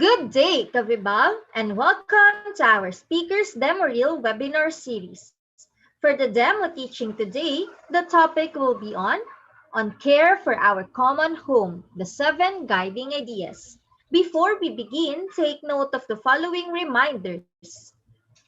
Good day, Kavibal, and welcome to our Speakers Demo Reel webinar series. For the demo teaching today, the topic will be on care for our common home, the 7 guiding ideas. Before we begin, take note of the following reminders.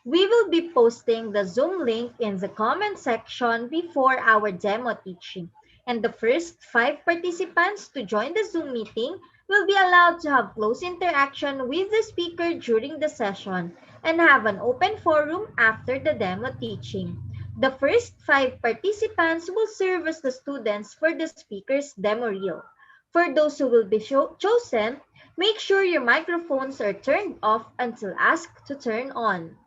We will be posting the Zoom link in the comment section before our demo teaching, and the first 5 participants to join the Zoom meeting will be allowed to have close interaction with the speaker during the session and have an open forum after the demo teaching. The first 5 participants will serve as the students for the speaker's demo reel. For those who will be chosen, make sure your microphones are turned off until asked to turn on.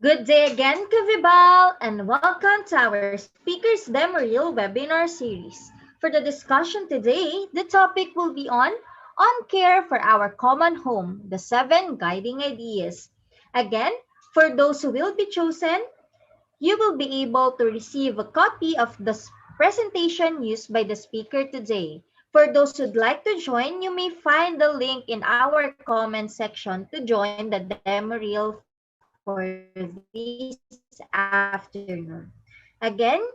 Good day again, Kavibal, and welcome to our Speakers Demo Reel webinar series. For the discussion today, the topic will be on care for our common home, the 7 guiding ideas. Again, for those who will be chosen, you will be able to receive a copy of the presentation used by the speaker today. For those who'd like to join, you may find the link in our comment section to join the demo reel for this afternoon. Again,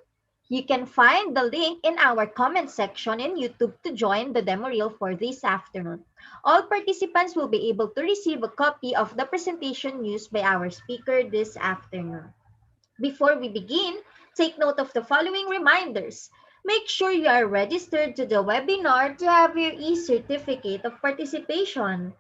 you can find the link in our comment section in YouTube to join the demo reel for this afternoon. All participants will be able to receive a copy of the presentation used by our speaker this afternoon. Before we begin, take note of the following reminders. Make sure you are registered to the webinar to have your e-certificate of participation.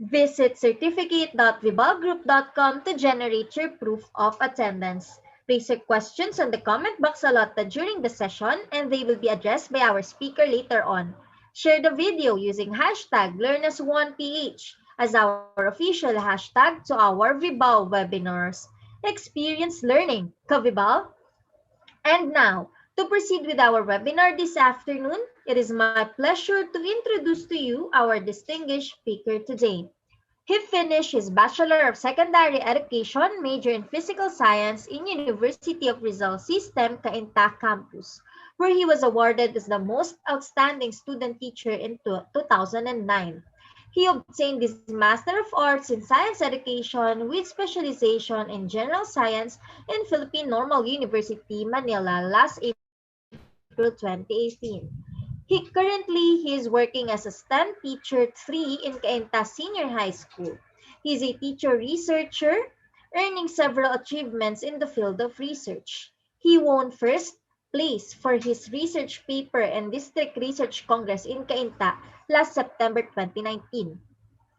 Visit certificate.vibalgroup.com to generate your proof of attendance. Raise your questions on the comment box allotted during the session and they will be addressed by our speaker later on. Share the video using hashtag LearnAs1PH as our official hashtag to our Vibal webinars. Experience learning, Kavibal. And now, to proceed with our webinar this afternoon, it is my pleasure to introduce to you our distinguished speaker today. He finished his Bachelor of Secondary Education major in Physical Science in University of Rizal System Cainta Campus, where he was awarded as the most outstanding student teacher in 2009. He obtained his Master of Arts in Science Education with specialization in General Science in Philippine Normal University, Manila last April 2018. He is working as a STEM Teacher 3 in Cainta Senior High School. He is a teacher researcher, earning several achievements in the field of research. He won first place for his research paper in District Research Congress in Cainta last September 2019.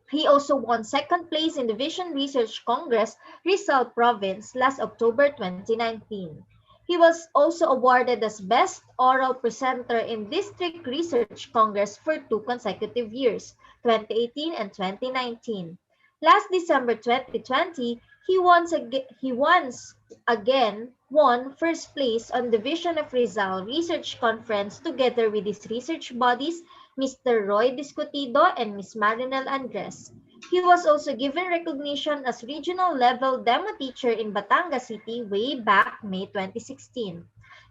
He also won second place in Division Research Congress, Rizal Province, last October 2019. He was also awarded as Best Oral Presenter in District Research Congress for 2 consecutive years, 2018 and 2019. Last December 2020, he once again won first place on Division of Rizal Research Conference together with his research buddies Mr. Roy Discutido and Ms. Marinel Andres. He was also given recognition as regional level demo teacher in Batangas City way back May 2016.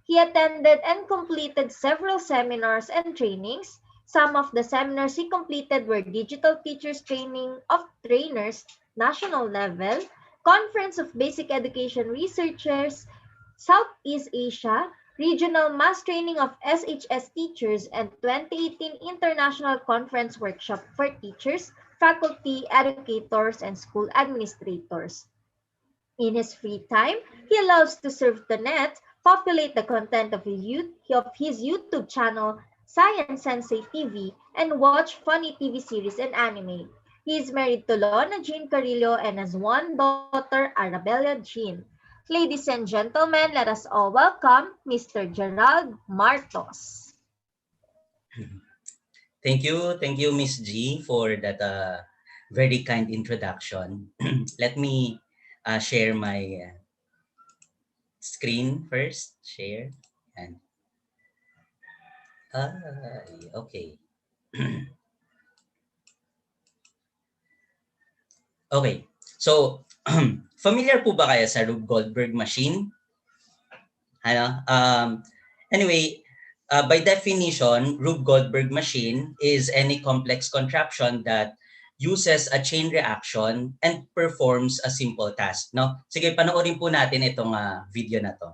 He attended and completed several seminars and trainings. Some of the seminars he completed were Digital Teachers Training of Trainers, National Level, Conference of Basic Education Researchers, Southeast Asia, Regional Mass Training of SHS Teachers, and 2018 International Conference Workshop for Teachers, Faculty, Educators, and School Administrators. In his free time, he loves to surf the net, populate the content of his YouTube channel, Science Sensei TV, and watch funny TV series and anime. He is married to Lona Jean Carrillo and has one daughter, Arabella Jean. Ladies and gentlemen, let us all welcome Mr. Gerald Martos. Thank you, Miss G, for that very kind introduction. Let me share my screen first. Share and okay, okay. So familiar po ba kayo sa Rube Goldberg machine? Ano? Anyway, by definition, Rube Goldberg machine is any complex contraption that uses a chain reaction and performs a simple task. No? Sige, panoorin po natin itong video na to.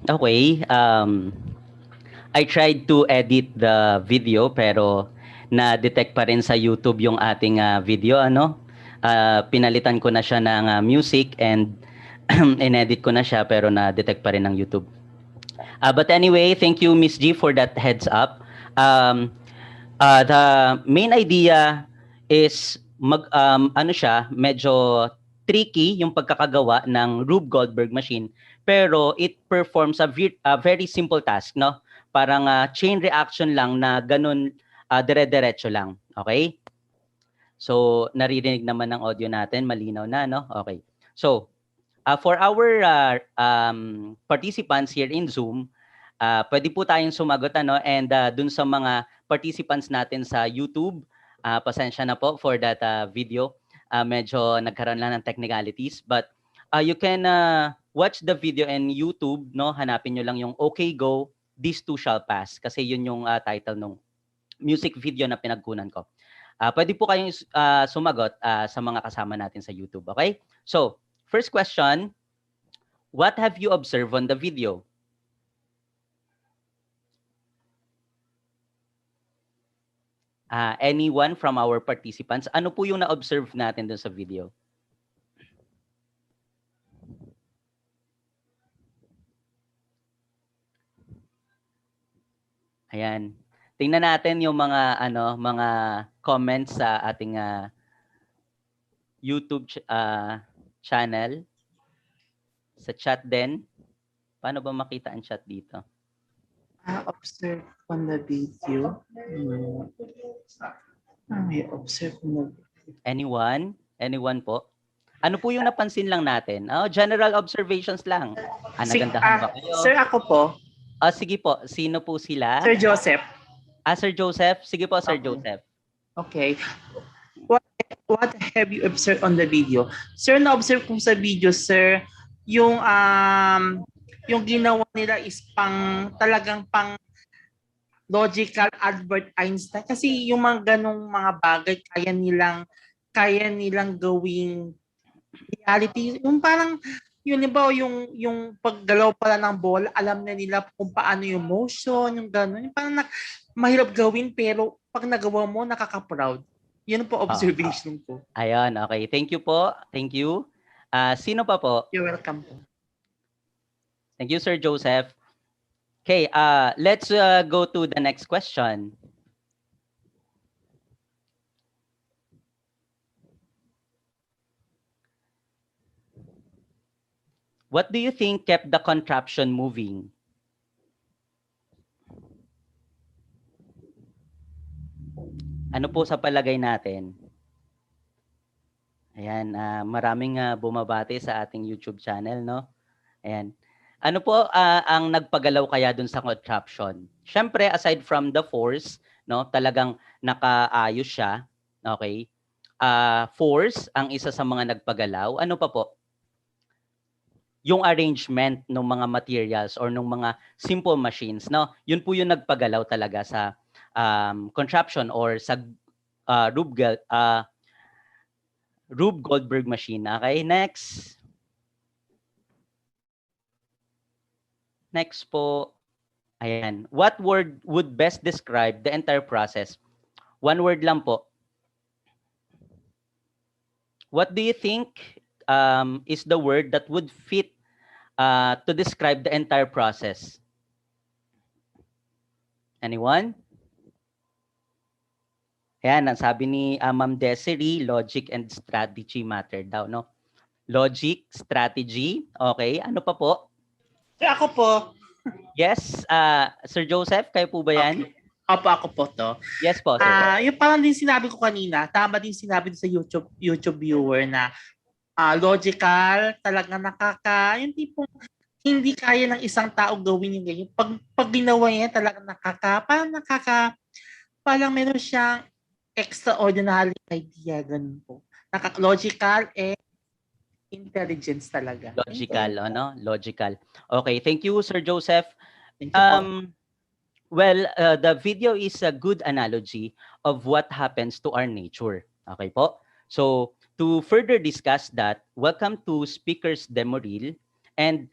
Okay, I tried to edit the video pero na-detect pa rin sa YouTube yung ating video, ano? Pinalitan ko na siya ng music and inedit ko na siya pero na-detect pa rin ng YouTube. But anyway, thank you Miss G for that heads up. Um, the main idea is ano siya, medyo tricky yung pagkakagawa ng Rube Goldberg machine, pero it performs a very simple task, no? Parang chain reaction lang na ganun, dire-diretso lang. Okay? So, naririnig naman ng audio natin, malinaw na, no? Okay. So, for our participants here in Zoom, pwede po tayong sumagot, ano? And dun sa mga participants natin sa YouTube, pasensya na po for that video. Medyo nagkaroon lang ng technicalities. But you can watch the video in YouTube, no? Hanapin nyo lang yung Okay Go, These Two Shall Pass. Kasi yun yung title ng music video na pinagkunan ko. Pwede po kayong sumagot sa mga kasama natin sa YouTube, okay? So, first question, what have you observed on the video? Anyone from our participants, ano po yung na-observe natin dun sa video? Ayan. Tingnan natin yung mga mga comments sa ating YouTube channel. Sa chat din. Paano ba makita ang chat dito? Observe on the video. Observe on the video. Anyone? Anyone po? Ano po yung napansin lang natin? General observations lang. Nagandahan ba kayo? Sir, ako po. Sige po. Sino po sila? Sir Joseph. Sir Joseph. Sige po, Sir Joseph. Okay. What have you observed on the video? Sir, na-observe ko sa video, sir, yung ginawa nila is talagang pang logical Albert Einstein. Kasi yung mga ganong mga bagay, kaya nilang gawing reality. Yung parang, yun ba, yung paggalaw pala ng bola, alam na nila kung paano yung motion, yung gano'n. Yung parang mahirap gawin, pero pag nagawa mo, nakaka-proud. Yun po observation ko. Ayun, okay. Thank you po. Thank you. Sino pa po? You're welcome po. Thank you, Sir Joseph. Okay, let's go to the next question. What do you think kept the contraption moving? Ano po sa palagay natin? Ayan, maraming bumabati sa ating YouTube channel, no? Ayan. Ano po ang nagpagalaw kaya dun sa contraption? Siyempre, aside from the force, no, talagang nakaayos siya, okay? Force ang isa sa mga nagpagalaw. Ano pa po? Yung arrangement ng mga materials or ng mga simple machines, no? Yun po yung nagpagalaw talaga sa contraption or sa Rube Goldberg machine. Okay, next. Next po. Ayan. What word would best describe the entire process? One word lang po. What do you think is the word that would fit to describe the entire process? Anyone? Ayan, ang sabi ni Ma'am Desiree, logic and strategy matter daw, no? Logic, strategy, okay. Ano pa po? Sir, ako po. Yes, Sir Joseph, kayo po ba yan? Okay. Ako po to. Yes po, sir. Yung parang din sinabi ko kanina, tama din sinabi sa YouTube viewer na logical, talaga yung tipong hindi kaya ng isang tao gawin yung ganyan. Pag ginawa niya, talaga parang meron siyang extraordinary idea, ganun po. Logical and intelligence talaga. Logical, ano? Logical. Okay, thank you, Sir Joseph. Thank you po. Well, the video is a good analogy of what happens to our nature. Okay po? So, to further discuss that, welcome to Speakers Demo Reel. And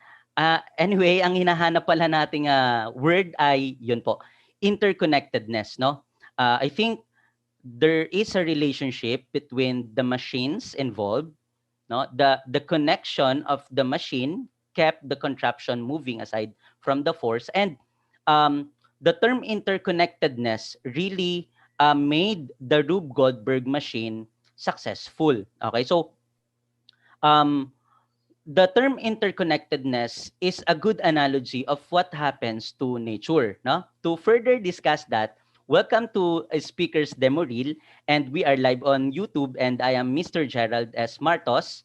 Anyway, ang hinahanap pala nating word ay yun po, interconnectedness, no? I think there is a relationship between the machines involved, no? The connection of the machine kept the contraption moving aside from the force, and the term interconnectedness really made the Rube Goldberg machine successful. Okay, so um, the term interconnectedness is a good analogy of what happens to nature. No? To further discuss that, welcome to Speakers Demo Reel, and we are live on YouTube, and I am Mr. Gerald S. Martos,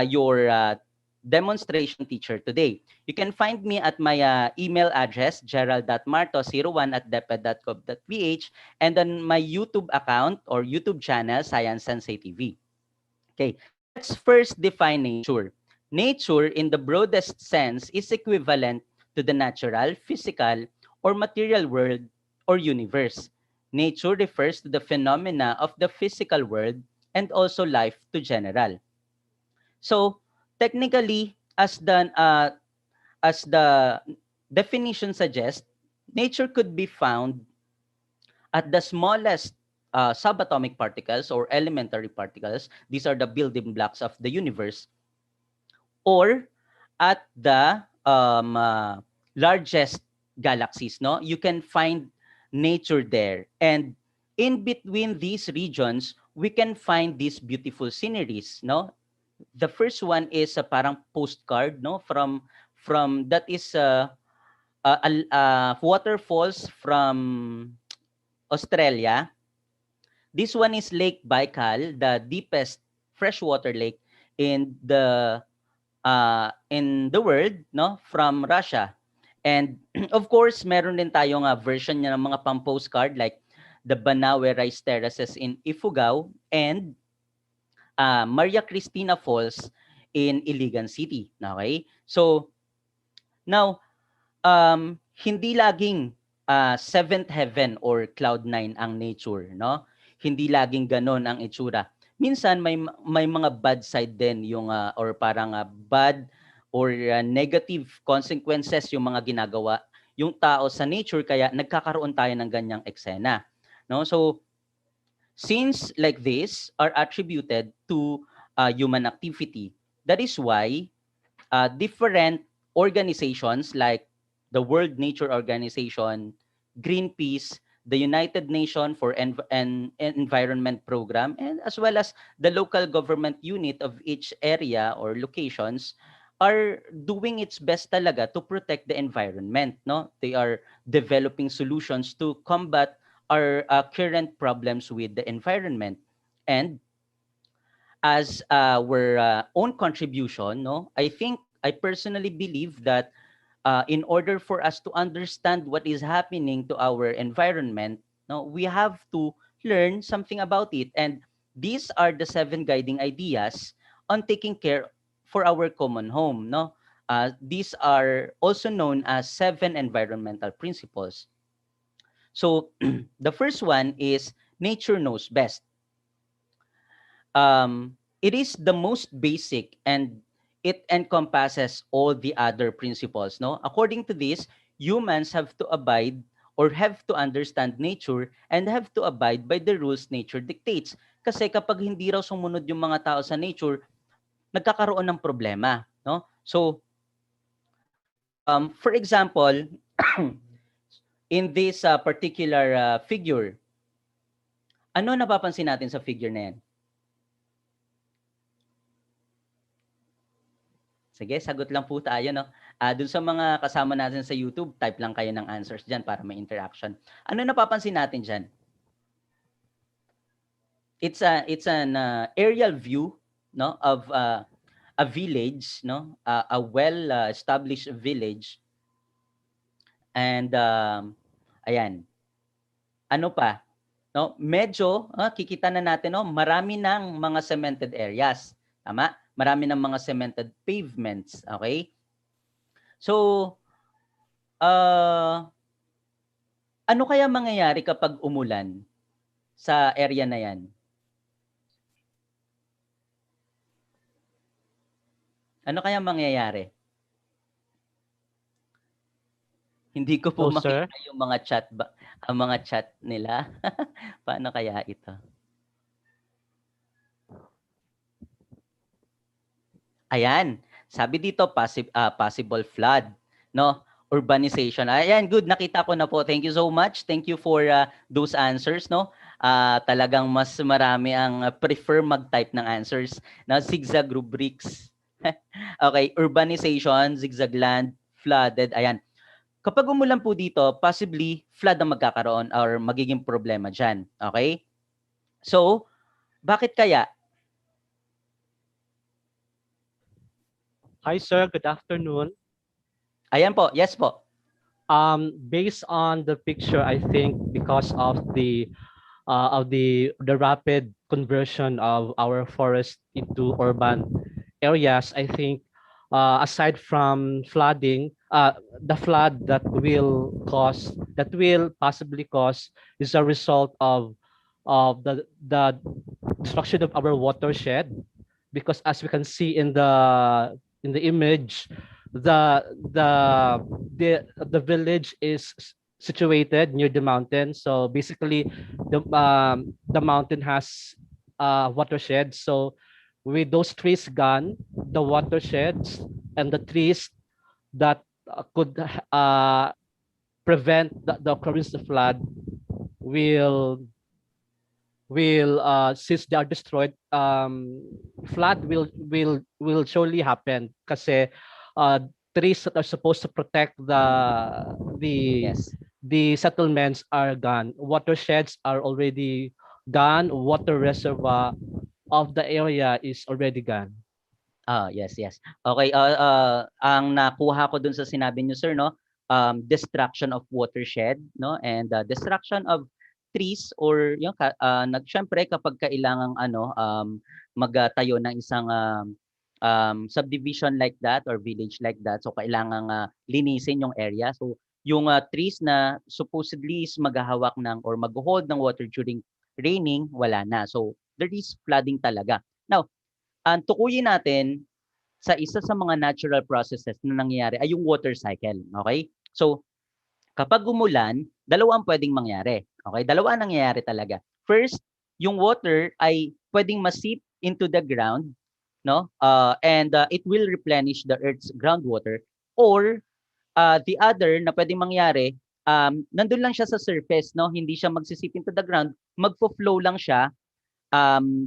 your demonstration teacher today. You can find me at my email address, gerald.martos01@deped.gov.ph, and on my YouTube account or YouTube channel, Science Sensei TV. Okay, let's first define nature. Nature, in the broadest sense, is equivalent to the natural, physical, or material world or universe. Nature refers to the phenomena of the physical world and also life to general. So, technically, as the definition suggests, nature could be found at the smallest subatomic particles or elementary particles. These are the building blocks of the universe, or at the largest galaxies. No, you can find nature there, and in between these regions, we can find these beautiful sceneries. No, the first one is a parang postcard. No, from that is waterfalls from Australia. This one is Lake Baikal, the deepest freshwater lake in the world, no, from Russia. And of course, meron din tayong version niya ng mga pang-postcard like the Banawe Rice Terraces in Ifugao and Maria Cristina Falls in Iligan City. Okay? So, now, hindi laging seventh heaven or cloud nine ang nature, no? Hindi laging ganon ang itsura. Minsan may mga bad side din yung or parang bad or negative consequences yung mga ginagawa yung tao sa nature, kaya nagkakaroon tayo ng ganyang eksena, no? So scenes like this are attributed to human activity. That is why different organizations like the World Nature Organization, Greenpeace, the United Nations for Environment Program, and as well as the local government unit of each area or locations are doing its best talaga to protect the environment. No, they are developing solutions to combat our current problems with the environment. And as our own contribution, no, I personally believe that in order for us to understand what is happening to our environment, no, we have to learn something about it. And these are the 7 guiding ideas on taking care for our common home. No, these are also known as 7 environmental principles. So the first one is nature knows best. It is the most basic, and it encompasses all the other principles. No, according to this, humans have to abide or have to understand nature and have to abide by the rules nature dictates. Kasi kapag hindi raw sumunod yung mga tao sa nature, nagkakaroon ng problema. No, so for example, in this particular figure, ano napapansin natin sa figure na yan? Sige, sagot lang po tayo, no? Dun sa mga kasama natin sa YouTube, type lang kayo ng answers dyan para may interaction. Ano napapansin natin dyan? It's an aerial view, no, of a village, no, a well established village. And ayan. Ano pa? No, medyo kikita na natin, no, marami ng mga cemented areas. Tama? Marami ng mga cemented pavements, okay? So, ano kaya mangyayari kapag umulan sa area na yan? Ano kaya mangyayari? Hindi ko po No, sir. makita yung mga chat ang mga chat nila. Paano kaya ito? Ayan, sabi dito possible flood, no? Urbanization. Ayan, good, nakita ko na po. Thank you so much. Thank you for those answers, no? Talagang mas marami ang prefer mag-type ng answers na zigzag rubrics. Okay, urbanization, zigzag land, flooded. Ayan. Kapag umulan po dito, possibly flood ang magkakaroon or magiging problema dyan. Okay? So, bakit kaya? Hi, sir. Good afternoon. Ayan po, yes po. Based on the picture, I think because of the rapid conversion of our forest into urban areas, I think aside from flooding, the flood that will possibly cause is a result of the destruction of our watershed, because as we can see in the image, the the the village is situated near the mountain. So basically, the mountain has watershed. So with those trees gone, the watersheds and the trees that could prevent the occurrence of flood will since they are destroyed, flood will surely happen kasi uh, trees that are supposed to protect the Yes. the settlements are gone, watersheds are already gone, water reservoir of the area is already gone. Yes, yes. Okay, ang nakuha ko dun sa sinabi niyo, sir, no? Destruction of watershed, no? And destruction of trees or yung syempre kapag kailangang magtayo ng isang subdivision like that or village like that, so kailangang linisin yung area. So yung trees na supposedly is maghahawak ng or mag-hold ng water during raining, wala na. So there is flooding talaga. Now, ang tukuyin natin sa isa sa mga natural processes na nangyayari ay yung water cycle. Okay? So, kapag umulan, dalawa ang pwedeng mangyari. Okay? Dalawa ang nangyayari talaga. First, yung water ay pwedeng masip into the ground, no? And it will replenish the earth's groundwater, or the other na pwedeng mangyari, nandun lang siya sa surface, no? Hindi siya magsisip into the ground, magfo-flow lang siya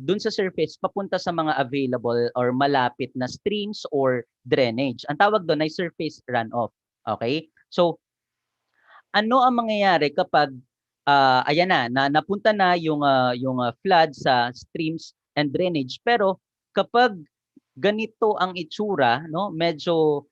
dun sa surface papunta sa mga available or malapit na streams or drainage. Ang tawag doon ay surface runoff. Okay? So, ano ang mangyayari kapag ayan na napunta na yung flood sa streams and drainage, pero kapag ganito ang itsura, no, medyo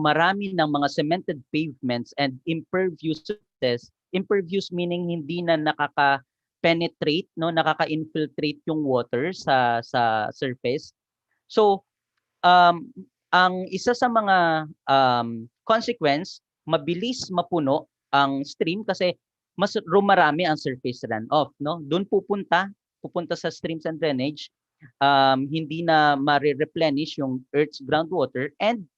marami ng mga cemented pavements and impervious surfaces. Impervious meaning hindi na nakaka-penetrate, no, nakaka-infiltrate yung water sa surface. So, ang isa sa mga consequence, mabilis mapuno ang stream kasi mas rumarami ang surface runoff, no? Doon pupunta sa streams and drainage, hindi na mare-replenish yung Earth's groundwater and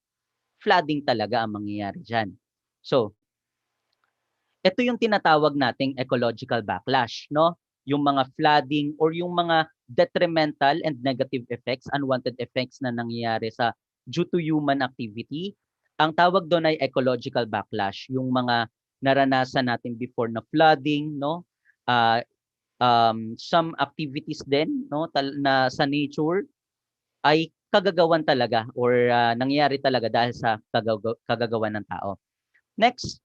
flooding talaga ang mangyayari diyan. So, ito yung tinatawag nating ecological backlash, no? Yung mga flooding or yung mga detrimental and negative effects, unwanted effects na nangyayari due to human activity. Ang tawag doon ay ecological backlash, yung mga naranasan natin before na flooding, no? Some activities din, no, na sa nature ay kagagawan talaga or nangyayari talaga dahil sa kagagawan ng tao. Next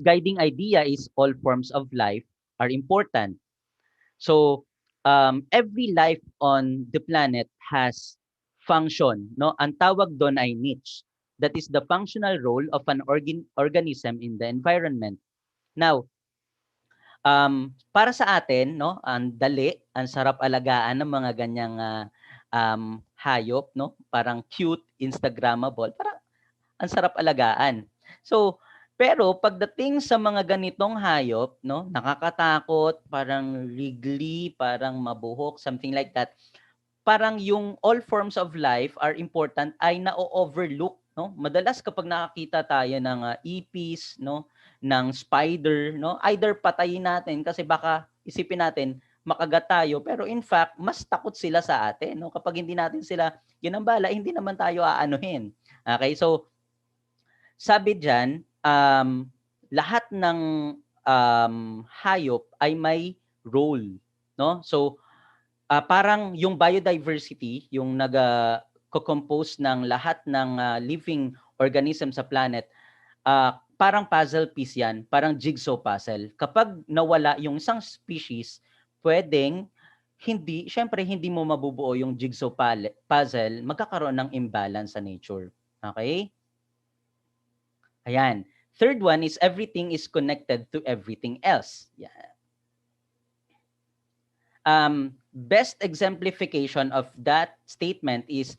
guiding idea is all forms of life are important. So, every life on the planet has function, no? Ang tawag doon ay niche. That is the functional role of an organism in the environment. Now, para sa atin, no, ang dali, ang sarap alagaan ng mga ganyang hayop, no? Parang cute, instagrammable, parang ang sarap alagaan. So, pero pagdating sa mga ganitong hayop, no, nakakatakot, parang wriggly, parang mabuhok, something like that. Parang yung all forms of life are important ay na-overlook, no? Madalas kapag nakakita tayo ng ipis, no, ng spider, no, either patayin natin kasi baka isipin natin makagat tayo, pero in fact mas takot sila sa atin, no? Kapag hindi natin sila ginambala, hindi naman tayo aanuhin. Okay? So sabi diyan, lahat ng hayop ay may role, no? So parang yung biodiversity, yung nag-compose ng lahat ng living organism sa planet, parang puzzle piece yan, parang jigsaw puzzle. Kapag nawala yung isang species, pwedeng syempre hindi mo mabubuo yung jigsaw puzzle, magkakaroon ng imbalance sa nature. Okay? Ayan. Third one is everything is connected to everything else. Yeah. Best exemplification of that statement is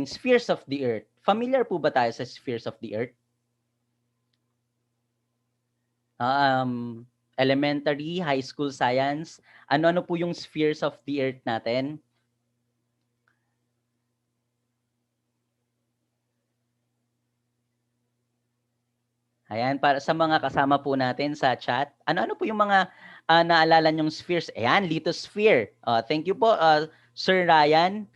spheres of the earth. Familiar po ba tayo sa spheres of the earth? Elementary, high school science, ano-ano po yung spheres of the earth natin? Ayan, para sa mga kasama po natin sa chat, ano-ano po yung mga naalala nyong spheres? Ayan, lithosphere. Thank you po, Sir Ryan.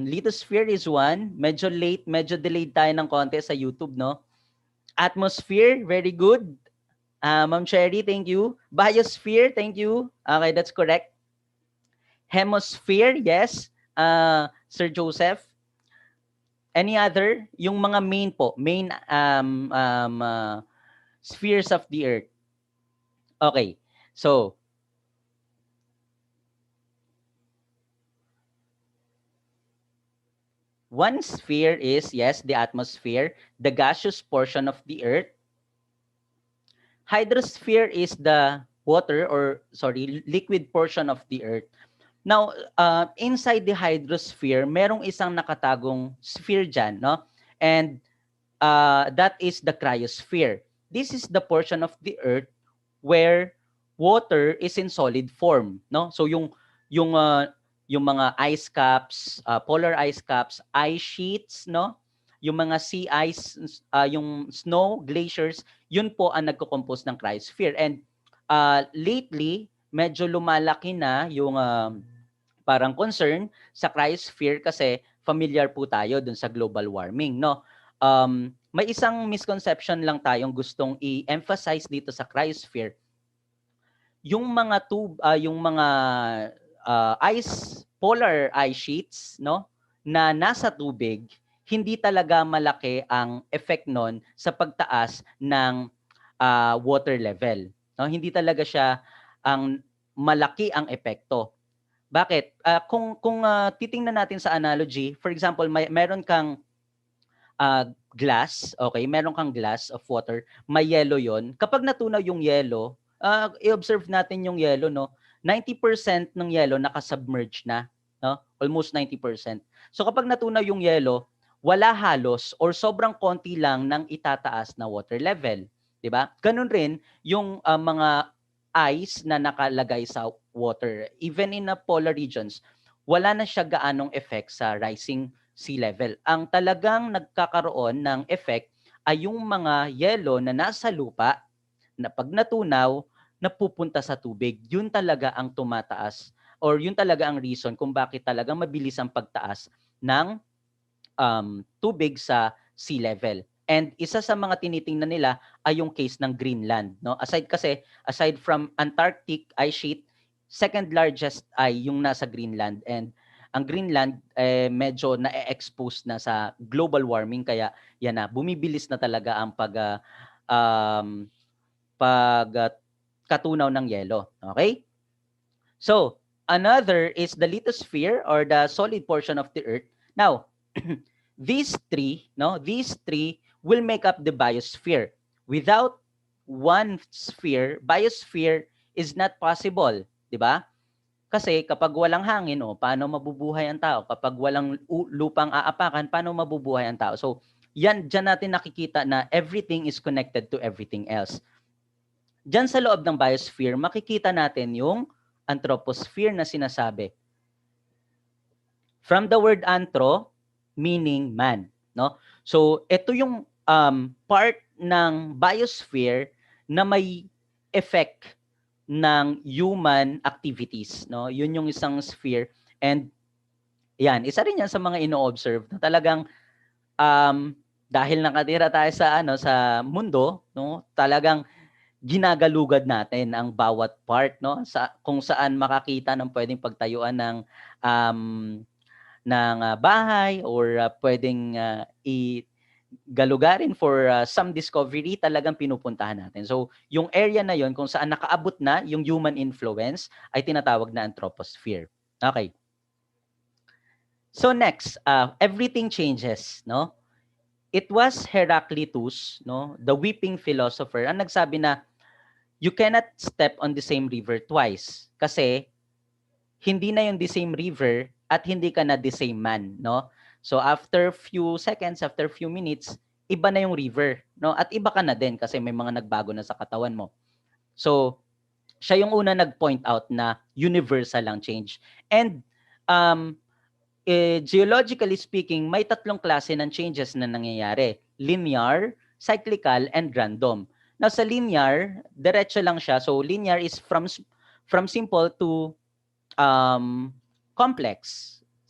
Lithosphere is one. Medyo late, medyo delayed tayo ng konti sa YouTube, no? Atmosphere, very good. Ma'am Cherry, thank you. Biosphere, thank you. Okay, that's correct. Hemisphere, yes. Sir Joseph. Any other? Yung mga main po, main spheres of the earth. Okay, so one sphere is, yes, the atmosphere, the gaseous portion of the earth. Hydrosphere is the liquid portion of the earth. Now, inside the hydrosphere, merong isang nakatagong sphere dyan, no? And that is the cryosphere. This is the portion of the earth where water is in solid form, no? So yung mga ice caps, polar ice caps, ice sheets, no? Yung mga sea ice, yung snow glaciers, yun po ang nagko-compose ng cryosphere. And lately, medyo lumalaki na yung parang concern sa cryosphere kasi familiar po tayo dun sa global warming, no? May isang misconception lang tayong gustong i-emphasize dito sa cryosphere. Yung mga polar ice sheets, no, na nasa tubig, hindi talaga malaki ang effect nun sa pagtaas ng water level, no? Hindi talaga siya ang malaki ang epekto. Bakit? Kung titingnan natin sa analogy, for example, meron kang glass, okay? Meron kang glass of water, may yellow 'yon. Kapag natunaw yung yellow, i-observe natin yung yellow, no? 90% ng yellow nakasubmerge na, no? Almost 90%. So kapag natunaw yung yellow, wala halos or sobrang konti lang ng itataas na water level, 'di ba? Ganun rin yung mga ice na nakalagay sa water. Even in the polar regions, wala na siya gaanong effect sa rising sea level. Ang talagang nagkakaroon ng effect ay yung mga yelo na nasa lupa na pag natunaw, napupunta sa tubig. Yun talaga ang tumataas or yun talaga ang reason kung bakit talaga mabilis ang pagtaas ng tubig sa sea level. And isa sa mga tinitingnan nila ay yung case ng Greenland, no? Aside from Antarctic ice sheet, second largest ay yung nasa Greenland, and ang Greenland medyo na-expose na sa global warming, kaya yan na bumibilis na talaga ang katunaw ng yelo. Okay? So, another is the lithosphere or the solid portion of the earth. Now, these three will make up the biosphere. Without one sphere, biosphere is not possible, 'di ba? Kasi kapag walang hangin, paano mabubuhay ang tao? Kapag walang lupang aapakan, paano mabubuhay ang tao? So, diyan natin nakikita na everything is connected to everything else. Diyan sa loob ng biosphere, makikita natin yung Anthroposphere na sinasabi. From the word anthro, meaning man, no? So ito yung part ng biosphere na may effect ng human activities, no? Yun yung isang sphere, and yan, isa rin yan sa mga ino-observe na talagang dahil nakatira tayo sa sa mundo, no? Talagang ginagalugad natin ang bawat part, no? Sa kung saan makakita ng pwedeng pagtayuan um bahay, or pwedeng galugarin for some discovery, talagang pinupuntahan natin. So, yung area na yon kung saan nakaabot na yung human influence ay tinatawag na Anthroposphere. Okay. So next, everything changes, no? It was Heraclitus, no, the weeping philosopher, ang nagsabi na you cannot step on the same river twice kasi hindi na yung the same river at hindi ka na the same man, no? So after few seconds, after few minutes, iba na yung river, no? At iba ka na din kasi may mga nagbago na sa katawan mo. So siya yung una nag-point out na universal lang change. And geologically speaking, may tatlong klase ng changes na nangyayari. Linear, cyclical, and random. Now sa linear, diretso lang siya. So linear is from simple to complex.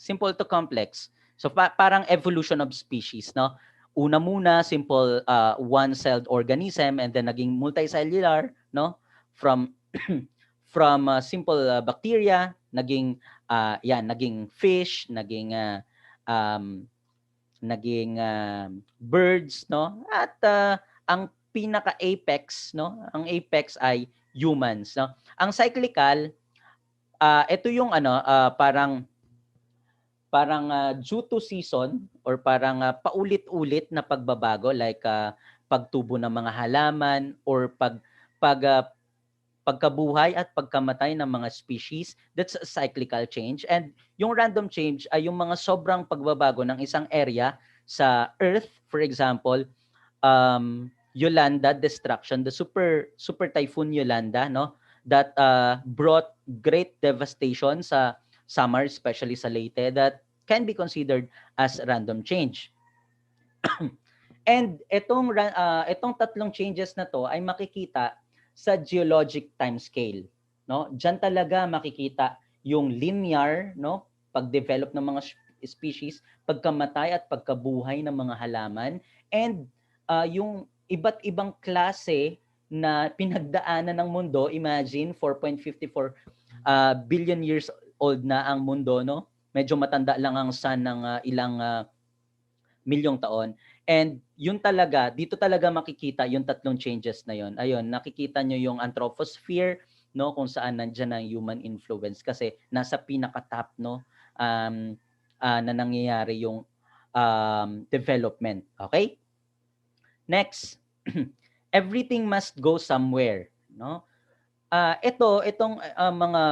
Simple to complex. So parang evolution of species, no? Una muna simple one-celled organism, and then naging multicellular, no? From from simple bacteria, naging naging fish, naging birds, no? At ang pinaka-apex, no? Ang apex ay humans, no? Ang cyclical, ito yung parang due to season, or parang paulit-ulit na pagbabago, like pagtubo ng mga halaman, or pagkabuhay at pagkamatay ng mga species. That's a cyclical change. And yung random change ay yung mga sobrang pagbabago ng isang area sa Earth. For example, Yolanda destruction, the super typhoon Yolanda, no, that brought great devastation sa summer, especially sa Leyte, that can be considered as random change. And itong tatlong changes na to ay makikita sa geologic time scale, no? Diyan talaga makikita yung linear, no, pag-develop ng mga species, pagkamatay at pagkabuhay ng mga halaman, and yung iba't ibang klase na pinagdaanan ng mundo. Imagine 4.54 billion years old na ang mundo, no? Medyo matanda lang ang sun ng ilang milyong taon. And yun talaga, dito talaga makikita yung tatlong changes na yon. Ayun, nakikita nyo yung Anthroposphere, no, kung saan nandiyan ang human influence kasi nasa pinaka-top, no, na nangyayari yung development. Okay? Next, everything must go somewhere, no? Itong mga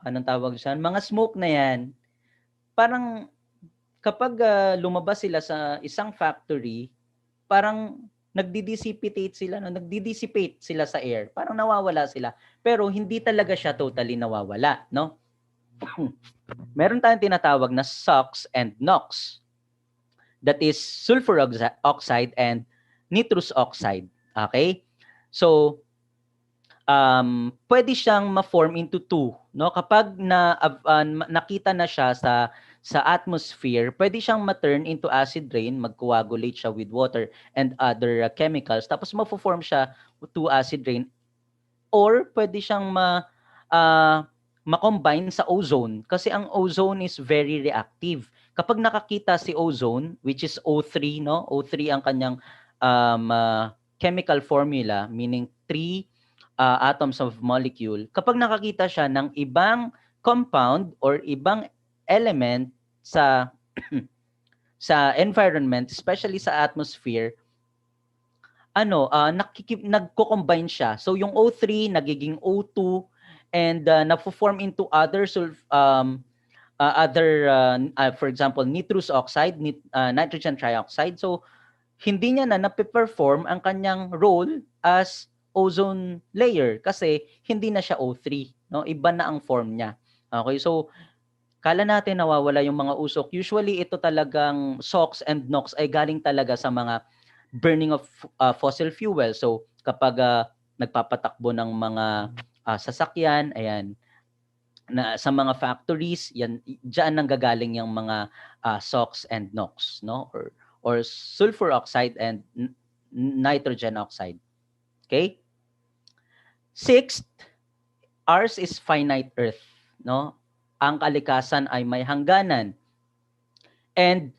anong tawag diyan? Mga smoke na 'yan, parang kapag lumabas sila sa isang factory, parang nagdi-dissipate sila, no? Nagdi-dissipate sila sa air. Parang nawawala sila. Pero hindi talaga siya totally nawawala, no? Meron tayong tinatawag na SOx and NOx. That is sulfur oxide and nitrous oxide. Okay? So, pwede siyang ma-form into two, no? Kapag nakita na siya sa atmosphere, pwede siyang ma-turn into acid rain, mag-coagulate siya with water and other chemicals, tapos ma-form siya to acid rain, or pwede siyang ma-combine sa ozone kasi ang ozone is very reactive. Kapag nakakita si ozone, which is O3, no? O3 ang kanyang chemical formula, meaning 3 atoms of molecule. Kapag nakakita siya ng ibang compound or ibang element sa sa environment, especially sa atmosphere, nagko-combine siya. So yung O3 nagiging O2, and na-form into other for example nitrous oxide, nitrogen trioxide. So hindi niya na nape-perform ang kanyang role as ozone layer kasi hindi na siya O3, no? Iba na ang form niya. Okay, so Kala natin nawawala yung mga usok. Usually, ito talagang SOx and NOx ay galing talaga sa mga burning of fossil fuel. So, kapag nagpapatakbo ng mga sasakyan, ayan, na sa mga factories, yan diyan nanggagaling yung mga SOx and NOx, no? Or sulfur oxide and nitrogen oxide. Okay? Sixth, ours is finite earth, no? Ang kalikasan ay may hangganan. And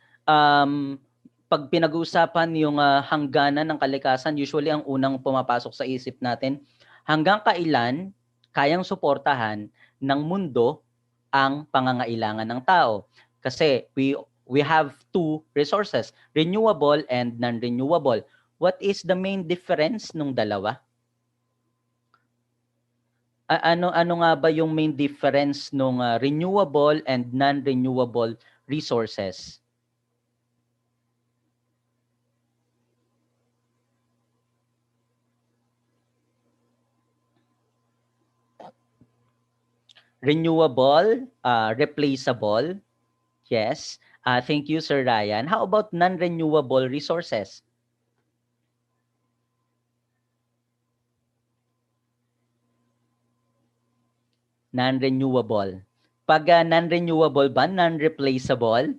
pag pinag-uusapan yung hangganan ng kalikasan, usually ang unang pumapasok sa isip natin, hanggang kailan kayang suportahan ng mundo ang pangangailangan ng tao. Kasi we have two resources, renewable and non-renewable. What is the main difference nung dalawa? Ano nga ba yung main difference nung renewable and non-renewable resources? Renewable, replaceable. Yes. Thank you, Sir Ryan. How about non-renewable resources? Non-renewable. Pag non-renewable ba, non-replaceable?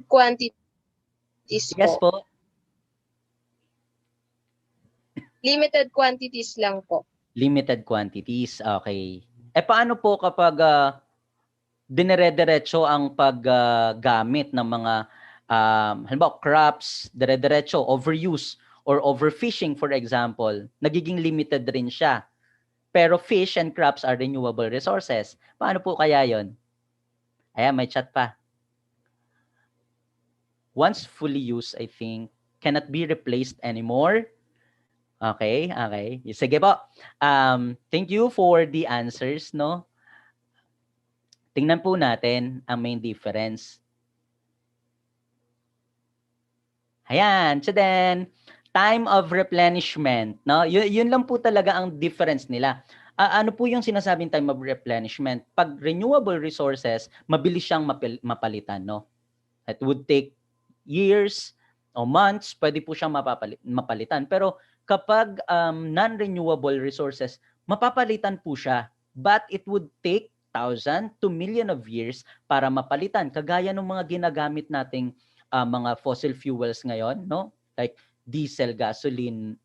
Quantities Yes po. po. Limited quantities lang po. Limited quantities. Okay. Paano po kapag dinere-diretso ang paggamit ng mga halimbawa crops, dire-diretso, overuse or overfishing for example, nagiging limited rin siya. Pero fish and crops are renewable resources. Paano po kaya yon? Ayan, may chat pa. Once fully used, I think, cannot be replaced anymore. Okay, okay. Sige po. Thank you for the answers, no? Tingnan po natin ang main difference. Ayan, so then, time of replenishment, no? Yun lang po talaga ang difference nila. Ano po yung sinasabing time of replenishment? Pag renewable resources, mabilis siyang mapalitan, no? It would take years o months, pwede po siyang mapalitan. Pero kapag non-renewable resources, mapapalitan po siya. But it would take 1,000 to million of years para mapalitan. Kagaya ng mga ginagamit nating mga fossil fuels ngayon, no? Like diesel, gasoline,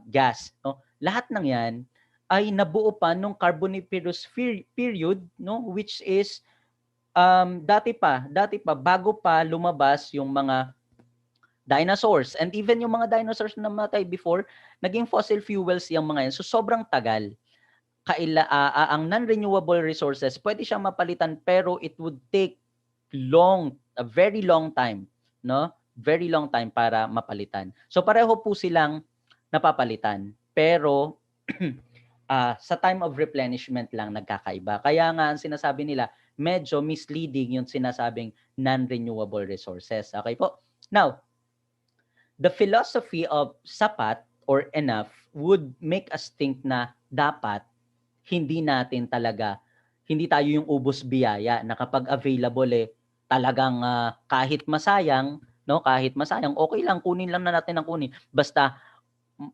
gas, no? Lahat ng 'yan ay nabuo pa nung Carboniferous period, no? Which is dati pa bago pa lumabas yung mga dinosaurs, and even yung mga dinosaurs na namatay before, naging fossil fuels yung mga yan. So sobrang tagal. Ang non-renewable resources, pwede siyang mapalitan pero it would take a very long time, no? Very long time para mapalitan. So pareho po silang napapalitan, pero sa time of replenishment lang nagkakaiba. Kaya nga ang sinasabi nila, medyo misleading yung sinasabing non-renewable resources. Okay po? Now, the philosophy of sapat or enough would make us think na dapat hindi tayo yung ubos biyaya na kapag available talagang kahit masayang, no, okay lang, kunin lang na natin ang kunin. Basta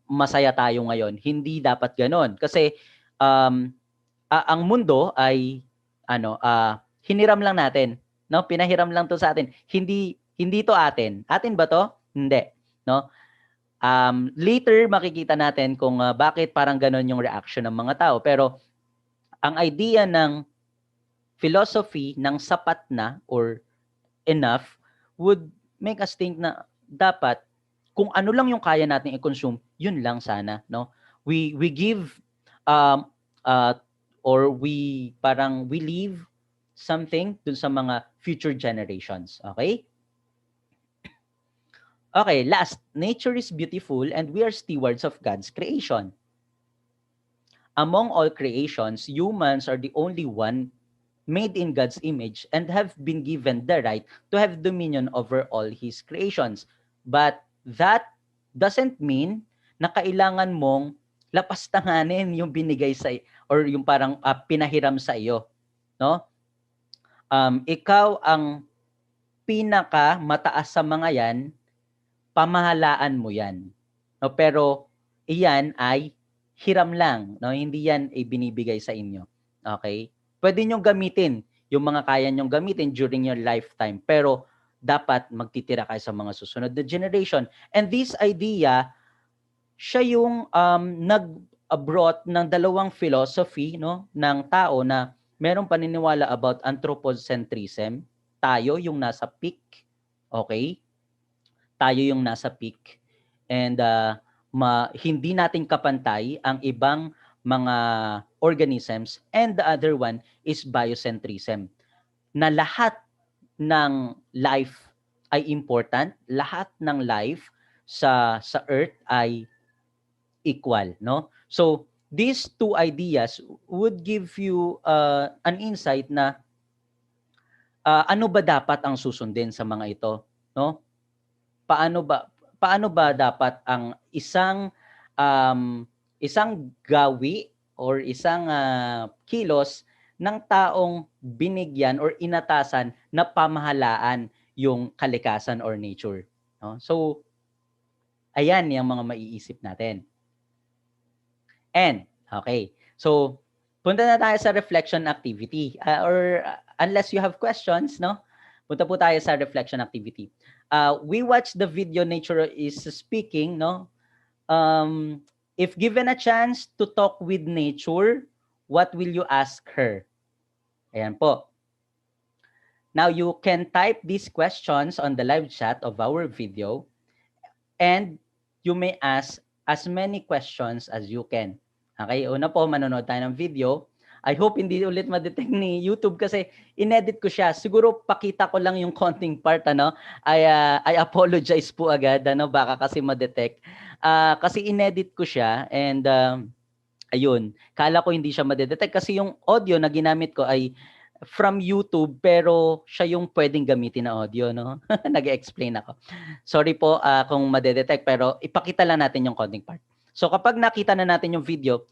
masaya tayo ngayon. Hindi dapat ganoon. Kasi ang mundo ay hiniram lang natin, no? Pinahiram lang to sa atin. Hindi to atin. Atin ba to? Hindi, no? Later makikita natin kung bakit parang ganoon yung reaction ng mga tao. Pero ang idea ng philosophy ng sapat na or enough would make us think na dapat kung ano lang yung kaya nating i-consume, yun lang sana, no? We give or we leave something dun sa mga future generations, okay? Okay, last, nature is beautiful and we are stewards of God's creation. Among all creations, humans are the only one made in God's image and have been given the right to have dominion over all His creations. But that doesn't mean na kailangan mong lapastanganin yung binigay sa or yung parang pinahiram sa iyo, no? Ikaw ang pinaka mataas sa mga yan, pamahalaan mo yan. No, pero iyan ay hiram lang, no? Hindi yan ay binibigay sa inyo. Okay? Pwede nyo gamitin yung mga kaya nyong gamitin during your lifetime, pero dapat magtitira kayo sa mga susunod na generation. And this idea, siya yung nag-brought ng dalawang philosophy, no, ng tao na merong paniniwala about anthropocentrism. Tayo yung nasa peak, okay? Tayo yung nasa peak. And hindi natin kapantay ang ibang mga organisms. And the other one is biocentrism. Na lahat ng life ay important, lahat ng life sa Earth ay equal, no? So these two ideas would give you an insight na ano ba dapat ang susundin sa mga ito, no? Paano ba dapat ang isang gawi or isang kilos ng taong binigyan or inatasan na pamahalaan yung kalikasan or nature, no? So ayan yung mga maiisip natin. And, okay. So, punta na tayo sa reflection activity. Unless you have questions, no? Punta po tayo sa reflection activity. We watch the video Nature is Speaking, no? If given a chance to talk with nature, what will you ask her? Ayan po. Now, you can type these questions on the live chat of our video and you may ask as many questions as you can. Okay, una po, manonood tayo ng video. I hope hindi ulit ma-detect ni YouTube kasi inedit ko siya. Siguro pakita ko lang yung konting part, ano. I apologize po agad, ano, baka kasi ma-detect. Kasi inedit ko siya and ayun, kala ko hindi siya ma-detect kasi yung audio na ginamit ko ay from YouTube pero siya yung pwedeng gamitin na audio, no? Nag-explain ako. Sorry po kung ma-detect pero ipakita lang natin yung konting part. So kapag nakita na natin yung video,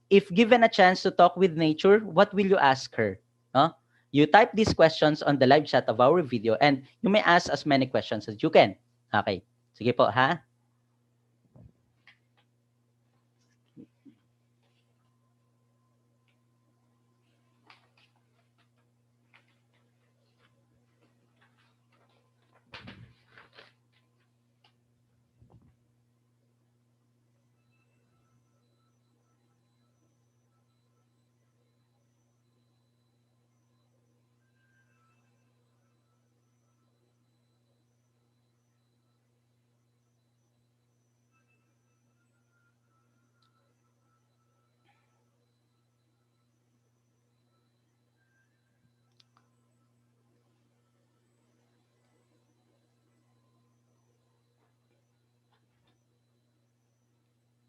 if given a chance to talk with nature, what will you ask her? No? You type these questions on the live chat of our video and you may ask as many questions as you can. Okay. Sige po, ha?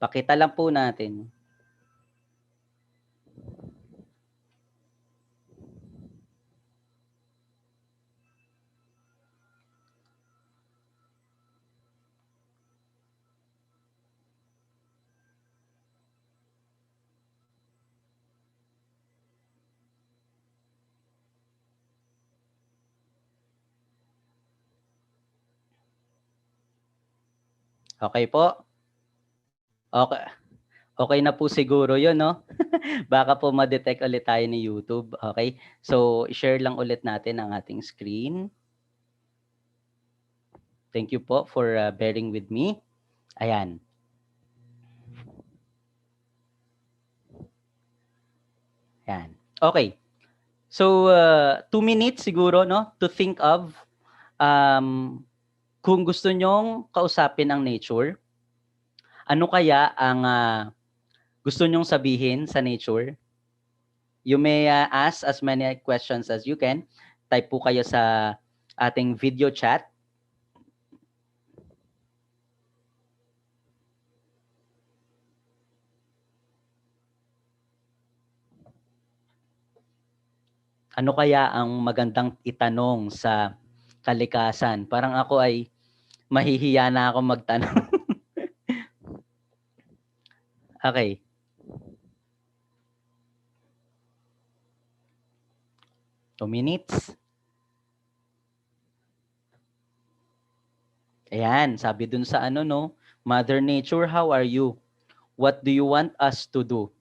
Pakita lang po natin. Okay po? Okay. Okay na po siguro yun, no? Baka po ma-detect ulit tayo ni YouTube. Okay? So, share lang ulit natin ang ating screen. Thank you po for bearing with me. Ayan. Ayan. Okay. So, 2 minutes siguro, no? To think of kung gusto nyong kausapin ang nature, ano kaya ang gusto nyong sabihin sa nature? You may ask as many questions as you can. Type po kayo sa ating video chat. Ano kaya ang magandang itanong sa kalikasan? Parang ako ay mahihiya na ako magtanong. Okay. Two minutes. Ayan, sabi dun sa ano, no? Mother Nature, how are you? What do you want us to do?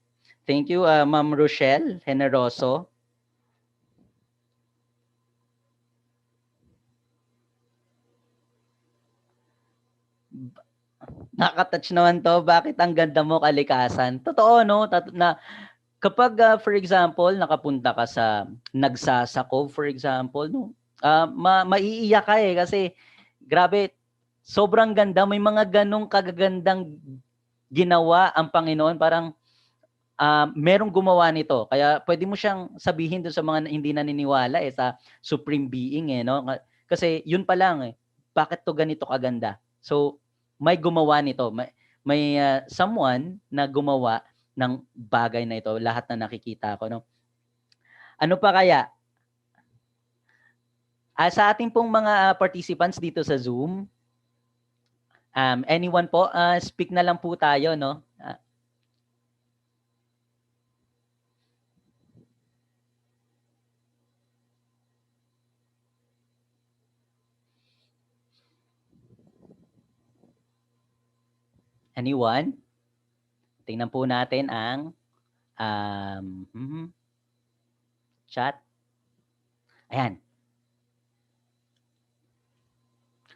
Thank you, Ma'am Rochelle Generoso. Nakaka-touch naman to. Bakit ang ganda mo, kalikasan? Totoo, no? Na kapag, for example, nakapunta ka sa nagsasako, for example, no? Maiiyak ka eh kasi grabe, sobrang ganda. May mga ganong kagagandang ginawa ang Panginoon. Parang merong gumawa nito. Kaya pwede mo siyang sabihin doon sa mga hindi naniniwala eh, sa Supreme Being eh, no? Kasi yun pa lang eh, bakit to ganito kaganda? So, may gumawa nito. May someone na gumawa ng bagay na ito, lahat na nakikita ko, no? Ano pa kaya? Sa ating pong mga participants dito sa Zoom, anyone po, speak na lang po tayo, no? Anyone? Tingnan po natin ang chat. Ayan.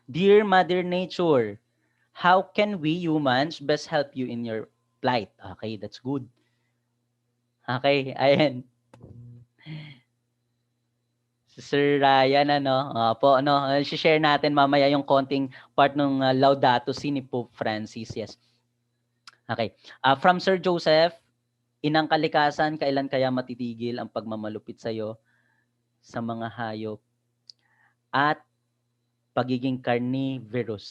Dear Mother Nature, how can we humans best help you in your plight? Okay, that's good. Okay, ayan. Sir Ryan, ano, po, ano, share natin mamaya yung konting part ng Laudato Si ni Pope Francis. Yes. Okay. From Sir Joseph, inang kalikasan, kailan kaya matitigil ang pagmamalupit sa'yo sa mga hayop at pagiging carnivorous?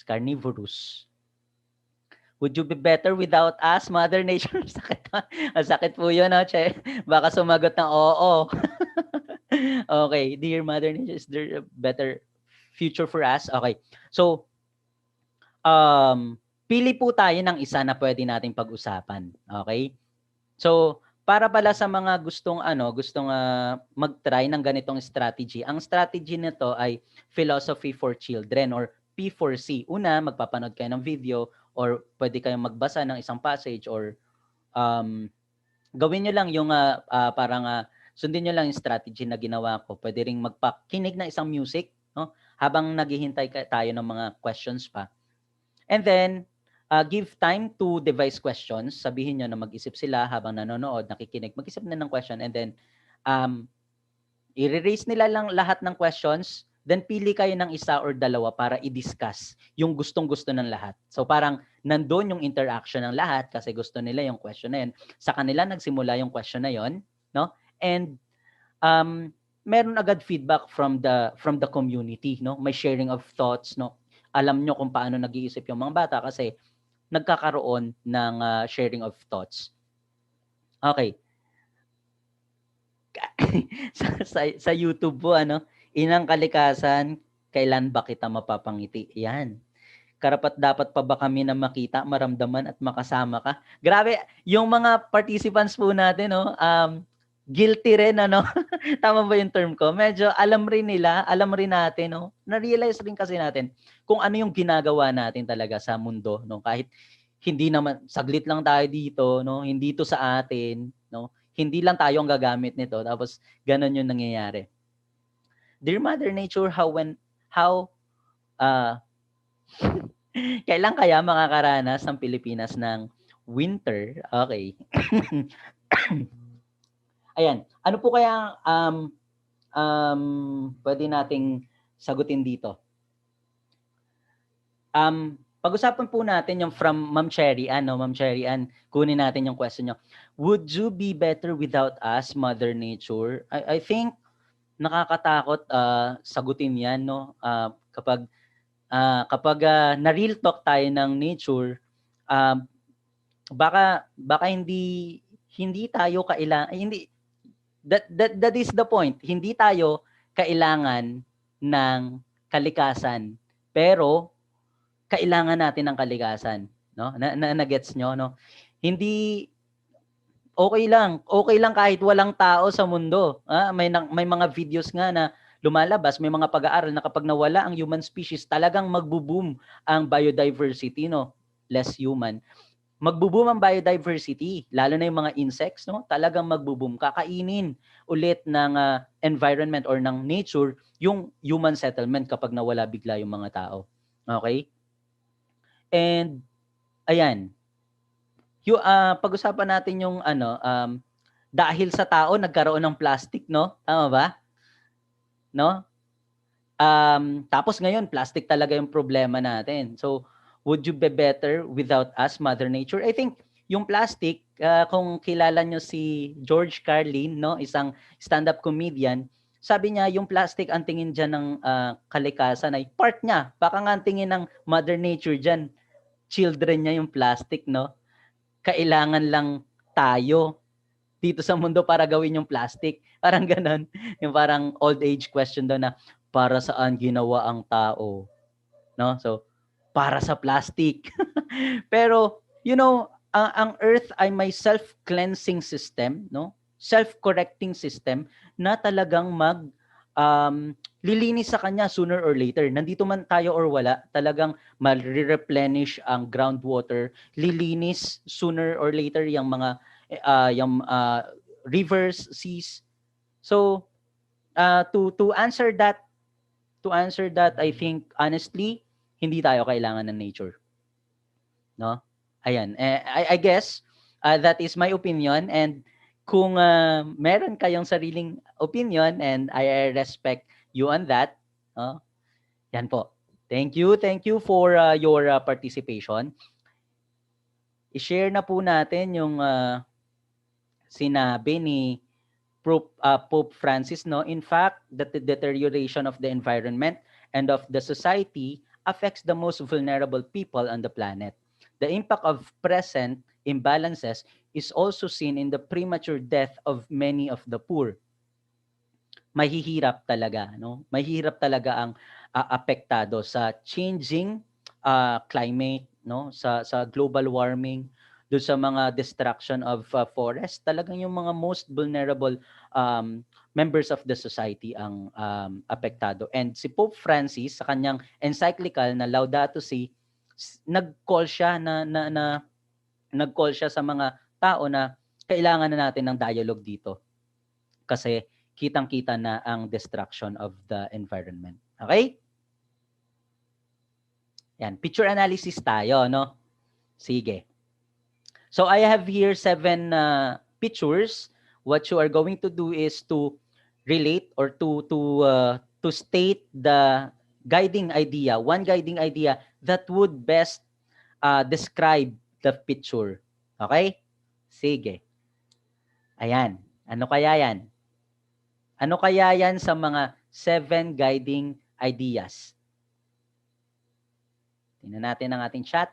Would you be better without us, Mother Nature? Sakit, sakit po yun, no, Che? Baka sumagot ng oo. Okay, dear Mother Nature, is there a better future for us? Okay. So, pili po tayo ng isa na pwede nating pag-usapan. Okay? So, para pala sa mga gustong mag-try ng ganitong strategy, ang strategy nito ay Philosophy for Children or P4C. Una, magpapanood kayo ng video or pwede kayong magbasa ng isang passage or gawin nyo lang yung sundin nyo lang yung strategy na ginawa ko. Pwede ring magpakinig ng isang music, no? Habang naghihintay tayo ng mga questions pa. And then, give time to devise questions. Sabihin nyo na mag-isip sila habang nanonood, nakikinig. Mag-isip na ng question and then i-raise nila lang lahat ng questions. Then pili kayo ng isa or dalawa para i-discuss yung gustong-gusto ng lahat. So parang nandun yung interaction ng lahat kasi gusto nila yung question na yun. Sa kanila nagsimula yung question na yun, no? And meron agad feedback from the community, no? May sharing of thoughts, no? Alam nyo kung paano nag-iisip yung mga bata kasi nagkakaroon ng sharing of thoughts. Okay. sa YouTube po, inang kalikasan, kailan ba kita mapapangiti? Yan. Karapat dapat pa ba kami na makita, maramdaman at makasama ka? Grabe, yung mga participants po natin, guilty rin, Tama ba yung term ko? Medyo alam rin nila, alam rin natin, na-realize rin kasi natin kung ano yung ginagawa natin talaga sa mundo, Kahit hindi naman, saglit lang tayo dito, Hindi to sa atin, Hindi lang tayo ang gagamit nito, tapos ganun yung nangyayari. Dear Mother Nature, kailan kaya makakaranas ang Pilipinas ng winter? Okay. Ayan. Ano po kaya pwede nating sagutin dito? Pag-usapan po natin yung from Ma'am Cherry Ann, Ma'am Cherry Ann, kunin natin yung question nyo. Would you be better without us, Mother Nature? I think nakakatakot sagutin yan, kapag na-real talk tayo ng nature, baka hindi tayo kailangan, that is the point. Hindi tayo kailangan ng kalikasan, pero kailangan natin ng kalikasan, no? Na gets nyo, no? Hindi okay lang kahit walang tao sa mundo. May mga videos nga na lumalabas, may mga pag-aaral na kapag nawala ang human species, talagang magbo-boom ang biodiversity, no? Less human. Magbo-boom ang biodiversity, lalo na yung mga insects, no? Talagang magbo-boom. Kakainin ulit ng environment or ng nature yung human settlement kapag nawala bigla yung mga tao. Okay? And ayan, pag-usapan natin yung dahil sa tao nagkaroon ng plastic, no? Tama ba? No? Tapos ngayon plastic talaga yung problema natin. So, would you be better without us, Mother Nature? I think yung plastic, kung kilala nyo si George Carlin, no, isang stand-up comedian, sabi niya yung plastic ang tingin dyan ng kalikasan ay part niya. Baka nga ang tingin ng Mother Nature dyan, children niya yung plastic, no? Kailangan lang tayo dito sa mundo para gawin yung plastic. Parang ganon. Yung parang old age question daw na, para saan ginawa ang tao? No? So, para sa plastic. Pero, ang Earth ay may self-cleansing system, no? Self-correcting system na talagang lilinis sa kanya sooner or later. Nandito man tayo or wala, talagang ma-replenish ang groundwater, lilinis sooner or later yung mga rivers, seas. So, to answer that, I think honestly, hindi tayo kailangan ng nature. No? Ayan. I guess that is my opinion, and kung meron kayong sariling opinion and I respect you on that, yan po. Thank you for your participation. I-share na po natin yung sinabi ni Pope Francis, no? In fact, that the deterioration of the environment and of the society affects the most vulnerable people on the planet. The impact of present imbalances is also seen in the premature death of many of the poor. Mahihirap talaga, no? Mahihirap talaga ang apektado sa changing climate, no? Sa global warming, do sa mga destruction of forest, talagang yung mga most vulnerable members of the society ang apektado. And si Pope Francis sa kanyang encyclical na Laudato Si, nag-call siya nag-call siya sa mga tao na kailangan na natin ng dialogue dito. Kasi kitang-kita na ang destruction of the environment. Okay? Yan, picture analysis tayo, no? Sige. So I have here 7 pictures. What you are going to do is to relate or to state the guiding idea, one guiding idea that would best describe the picture. Okay? Sige. Ayan. Ano kaya yan? Ano kaya yan sa mga 7 guiding ideas? Tingnan natin ang ating chat.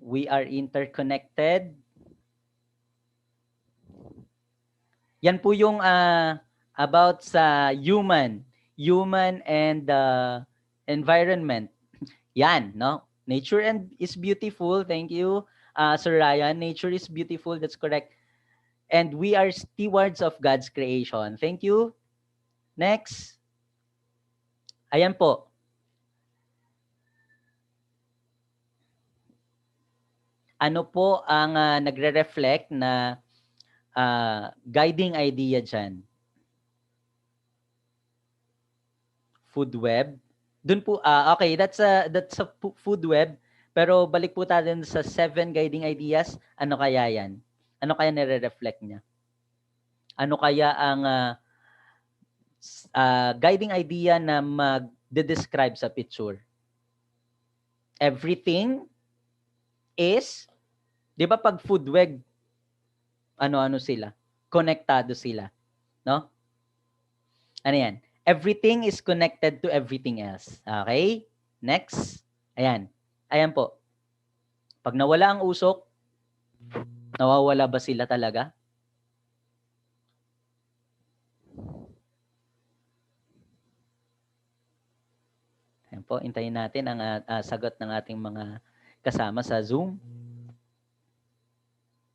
We are interconnected. Yan po yung about sa human and environment. Yan, no? Nature is beautiful. Thank you, Sir Ryan. Nature is beautiful. That's correct. And we are stewards of God's creation. Thank you. Next. Ayan po. Ano po ang nagre-reflect na guiding idea dyan? Food web. Dun po, okay, that's a food web. Pero balik po tayo sa 7 guiding ideas. Ano kaya yan? Ano kaya nire-reflect niya? Ano kaya ang guiding idea na mag-describe sa picture? Everything is, di ba pag food web, ano-ano sila? Konektado sila. No? Ano yan? Everything is connected to everything else. Okay? Next. Ayan. Ayan po. Pag nawala ang usok, Nawawala ba sila talaga? Ayan po, hintayin natin ang sagot ng ating mga kasama sa Zoom.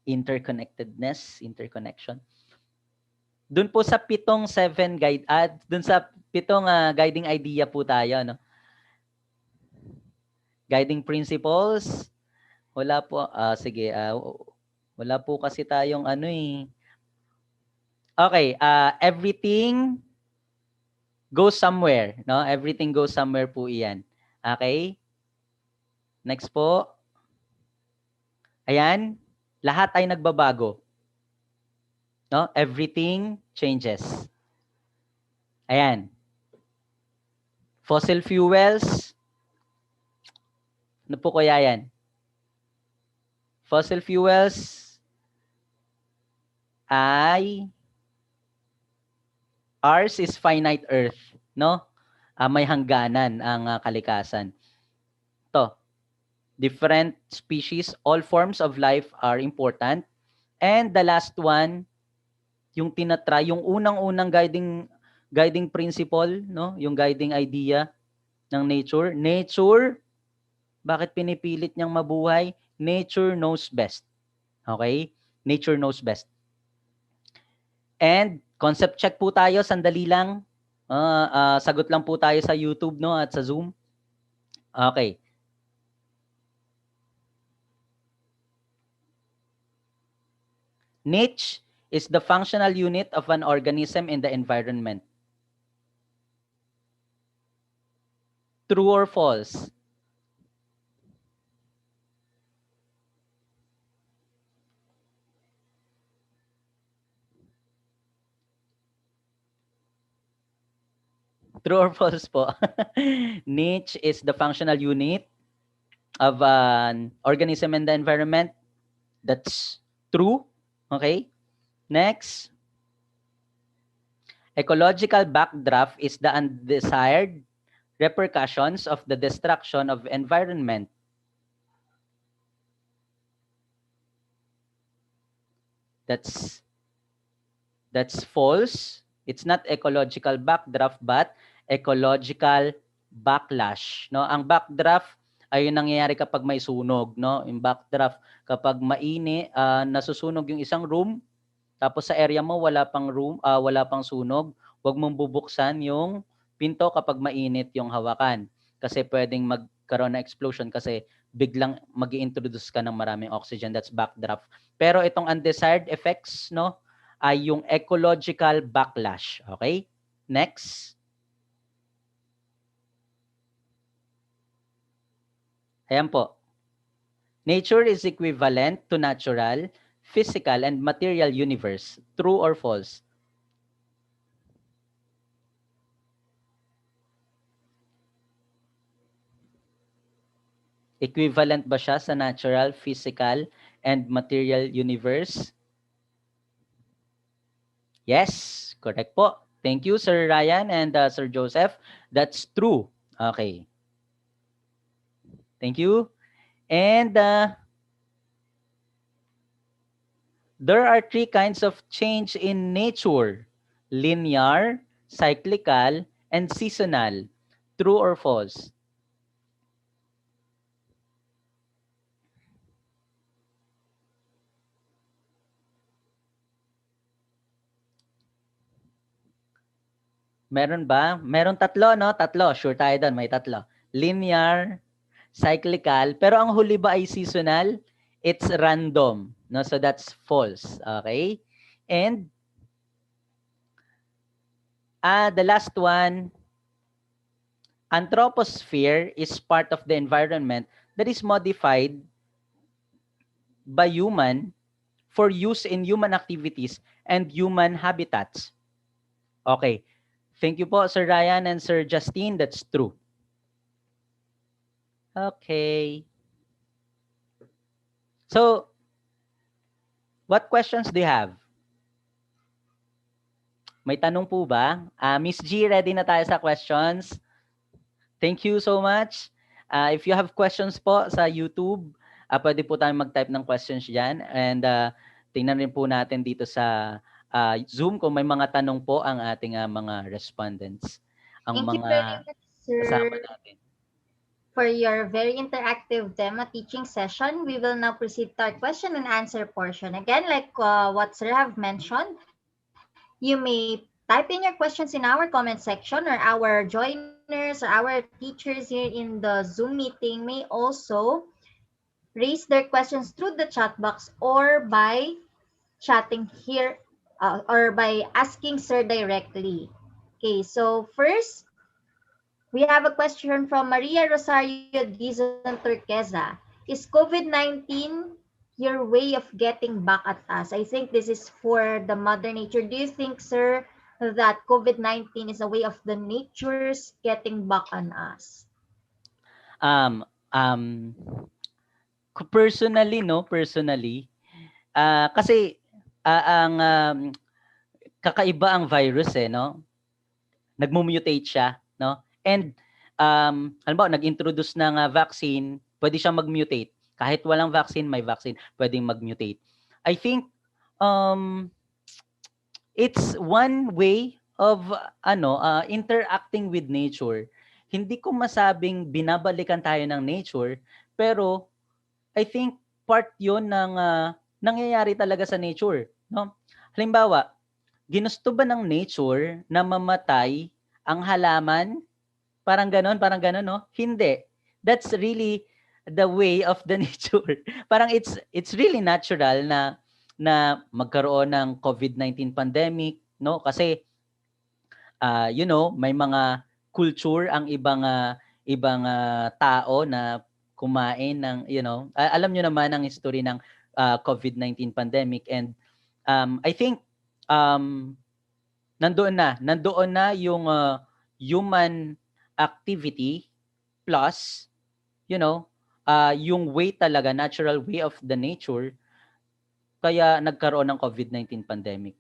Interconnectedness, interconnection. Doon po sa pitong guiding idea po tayo, no? Guiding principles, wala po, sige, wala po kasi tayong Okay, everything goes somewhere, no? Everything goes somewhere po iyan. Okay? Next po. Ayan, lahat ay nagbabago. No? Everything changes. Ayan. Fossil fuels. Ano po kaya yan? Fossil fuels ay ours is finite earth, no? May hangganan ang kalikasan. To, different species, all forms of life are important. And the last one, yung yung unang-unang guiding principle, no? Yung guiding idea ng nature. Nature, bakit pinipilit niyang mabuhay? Nature knows best. Okay? Nature knows best. And concept check po tayo, sandali lang. Sagot lang po tayo sa YouTube, no, at sa Zoom. Okay. Niche is the functional unit of an organism in the environment. True or false? True or false po? Niche is the functional unit of an organism in the environment. That's true. Okay. Next. Ecological backdraft is the undesired repercussions of the destruction of environment. That's false. It's not ecological backdraft but ecological backlash, no? Ang backdraft ay yung nangyayari kapag may sunog, no? Yung backdraft kapag nasusunog yung isang room, tapos sa area mo wala pang sunog, huwag mong bubuksan yung pinto kapag mainit yung hawakan kasi pwedeng magkaroon ng explosion kasi biglang mag-i-introduce ka ng maraming oxygen. That's backdraft. Pero itong undesired effects, no, ay yung ecological backlash. Okay? Next. Ayan po. Nature is equivalent to natural, physical, and material universe. True or false? Equivalent ba siya sa natural, physical, and material universe? Yes, correct po. Thank you, Sir Ryan and Sir Joseph. That's true. Okay. Thank you. And there are three kinds of change in nature: linear, cyclical, and seasonal. True or false? Meron ba? Meron tatlo, no? Tatlo. Sure tayo doon. May tatlo. Linear, cyclical. Pero ang huli ba ay seasonal? It's random. No? So that's false. Okay? And the last one, Anthroposphere is part of the environment that is modified by human for use in human activities and human habitats. Okay. Thank you po, Sir Ryan and Sir Justine. That's true. Okay. So, what questions do you have? May tanong po ba? Miss G, ready na tayo sa questions? Thank you so much. If you have questions po sa YouTube, Pwede po tayong mag-type ng questions diyan, and tingnan rin po natin dito sa Zoom kung may mga tanong po ang ating mga respondents. Ang Thank you mga very much, kasama sir, natin. for your very interactive demo teaching session. We will now proceed to our question and answer portion. Again, like what sir have mentioned, you may type in your questions in our comment section, or our joiners or our teachers here in the Zoom meeting may also raise their questions through the chat box or by chatting here or by asking sir directly. Okay, so first, we have a question from Maria Rosario Dizon Turqueza. Is COVID-19 your way of getting back at us? I think this is for the Mother Nature. Do you think, sir, that COVID-19 is a way of the natures getting back on us? Um, um, personally, kasi ang kakaiba ang virus no? Nagmo-mutate siya, no? And halimbawa nag-introduce ng vaccine, pwede siyang mag-mutate. Kahit walang vaccine, may vaccine, pwedeng mag-mutate. I think it's one way of interacting with nature. Hindi ko masabing binabalikan tayo ng nature, pero I think part 'yon ng nangyayari talaga sa nature, no? Halimbawa, ginusto ba ng nature na mamatay ang halaman? Parang gano'n, no? Hindi. That's really the way of the nature. Parang it's really natural na magkaroon ng COVID-19 pandemic, no? Kasi may mga culture ang ibang tao na kumain ng, alam niyo naman ang history ng COVID-19 pandemic, and I think nandoon na yung human activity plus yung way talaga, natural way of the nature, kaya nagkaroon ng COVID-19 pandemic.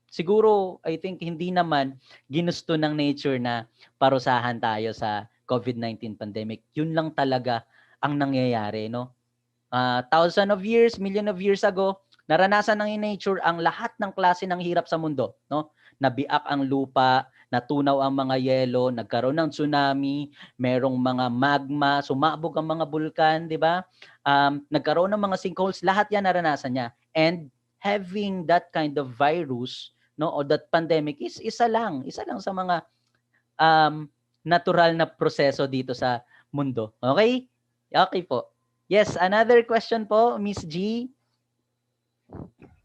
Siguro, I think hindi naman ginusto ng nature na parusahan tayo sa COVID-19 pandemic. Yun lang talaga ang nangyayari, no? Thousand of years, million of years ago, naranasan ng nature ang lahat ng klase ng hirap sa mundo, no? Nabiak ang lupa, natunaw ang mga yelo, nagkaroon ng tsunami, merong mga magma, sumabog ang mga bulkan, di ba? Nagkaroon ng mga sinkholes, lahat yan naranasan niya. And having that kind of virus, no, or that pandemic is isa lang sa mga natural na proseso dito sa mundo. Okay? Okay po. Yes, another question po, Miss G.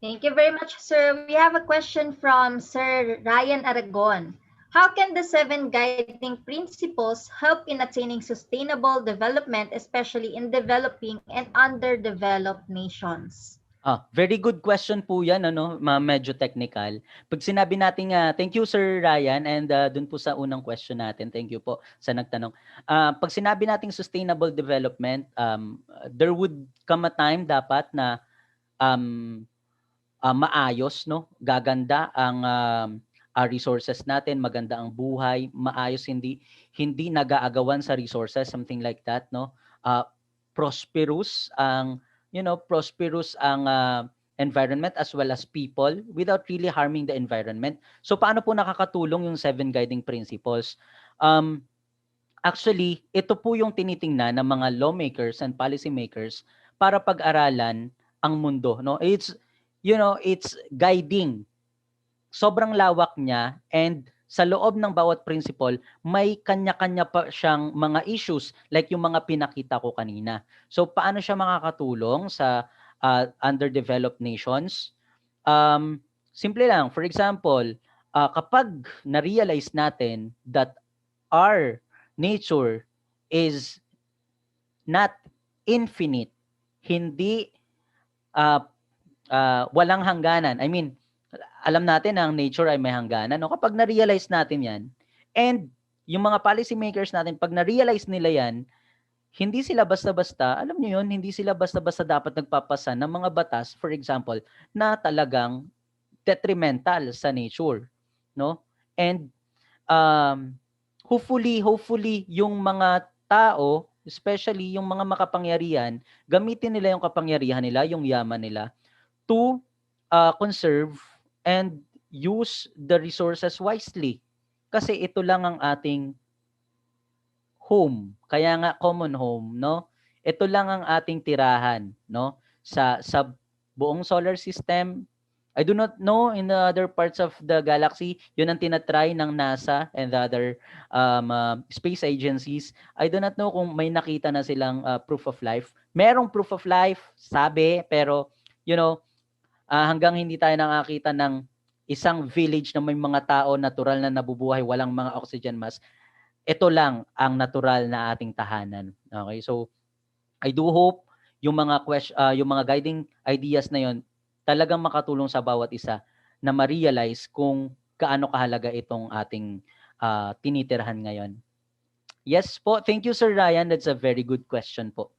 Thank you very much, sir. We have a question from Sir Ryan Aragon. How can the 7 guiding principles help in attaining sustainable development, especially in developing and underdeveloped nations? Very good question po yan, medyo technical. Pag sinabi natin, thank you Sir Ryan, and dun po sa unang question natin, thank you po sa nagtanong. Pag sinabi nating sustainable development, there would come a time dapat na maayos, no? Gaganda ang resources natin, maganda ang buhay, maayos, hindi nag-aagawan sa resources, something like that, no? Prosperous ang environment as well as people without really harming the environment. So paano po nakakatulong yung 7 guiding principles? Actually, ito po yung tinitingnan ng mga lawmakers and policymakers para pag-aralan ang mundo, no? It's guiding. Sobrang lawak niya, and sa loob ng bawat principle, may kanya-kanya pa siyang mga issues like yung mga pinakita ko kanina. So paano siya makakatulong sa underdeveloped nations? Simple lang. For example, kapag na-realize natin that our nature is not infinite, hindi walang hangganan. I mean, alam natin na ang nature ay may hangganan. No? Kapag na-realize natin yan, and yung mga policy makers natin, pag na-realize nila yan, hindi sila basta-basta, alam niyo yun, hindi sila basta-basta dapat nagpapasa ng mga batas, for example, na talagang detrimental sa nature. No? And hopefully, yung mga tao especially yung mga makapangyarihan, gamitin nila yung kapangyarihan nila, yung yaman nila, to conserve and use the resources wisely. Kasi ito lang ang ating home. Kaya nga common home, no? Ito lang ang ating tirahan, no? Sa buong solar system. I do not know in the other parts of the galaxy, yun ang tinatry ng NASA and the other space agencies. I do not know kung may nakita na silang proof of life. Merong proof of life, sabi, pero you know, hanggang hindi tayo nakakita ng isang village na may mga tao natural na nabubuhay, walang mga oxygen mask, ito lang ang natural na ating tahanan. Okay? So I do hope yung mga yung mga guiding ideas na yon talagang makatulong sa bawat isa na ma-realize kung gaano kahalaga itong ating tinitirhan ngayon. Yes po. Thank you, Sir Ryan. That's a very good question po.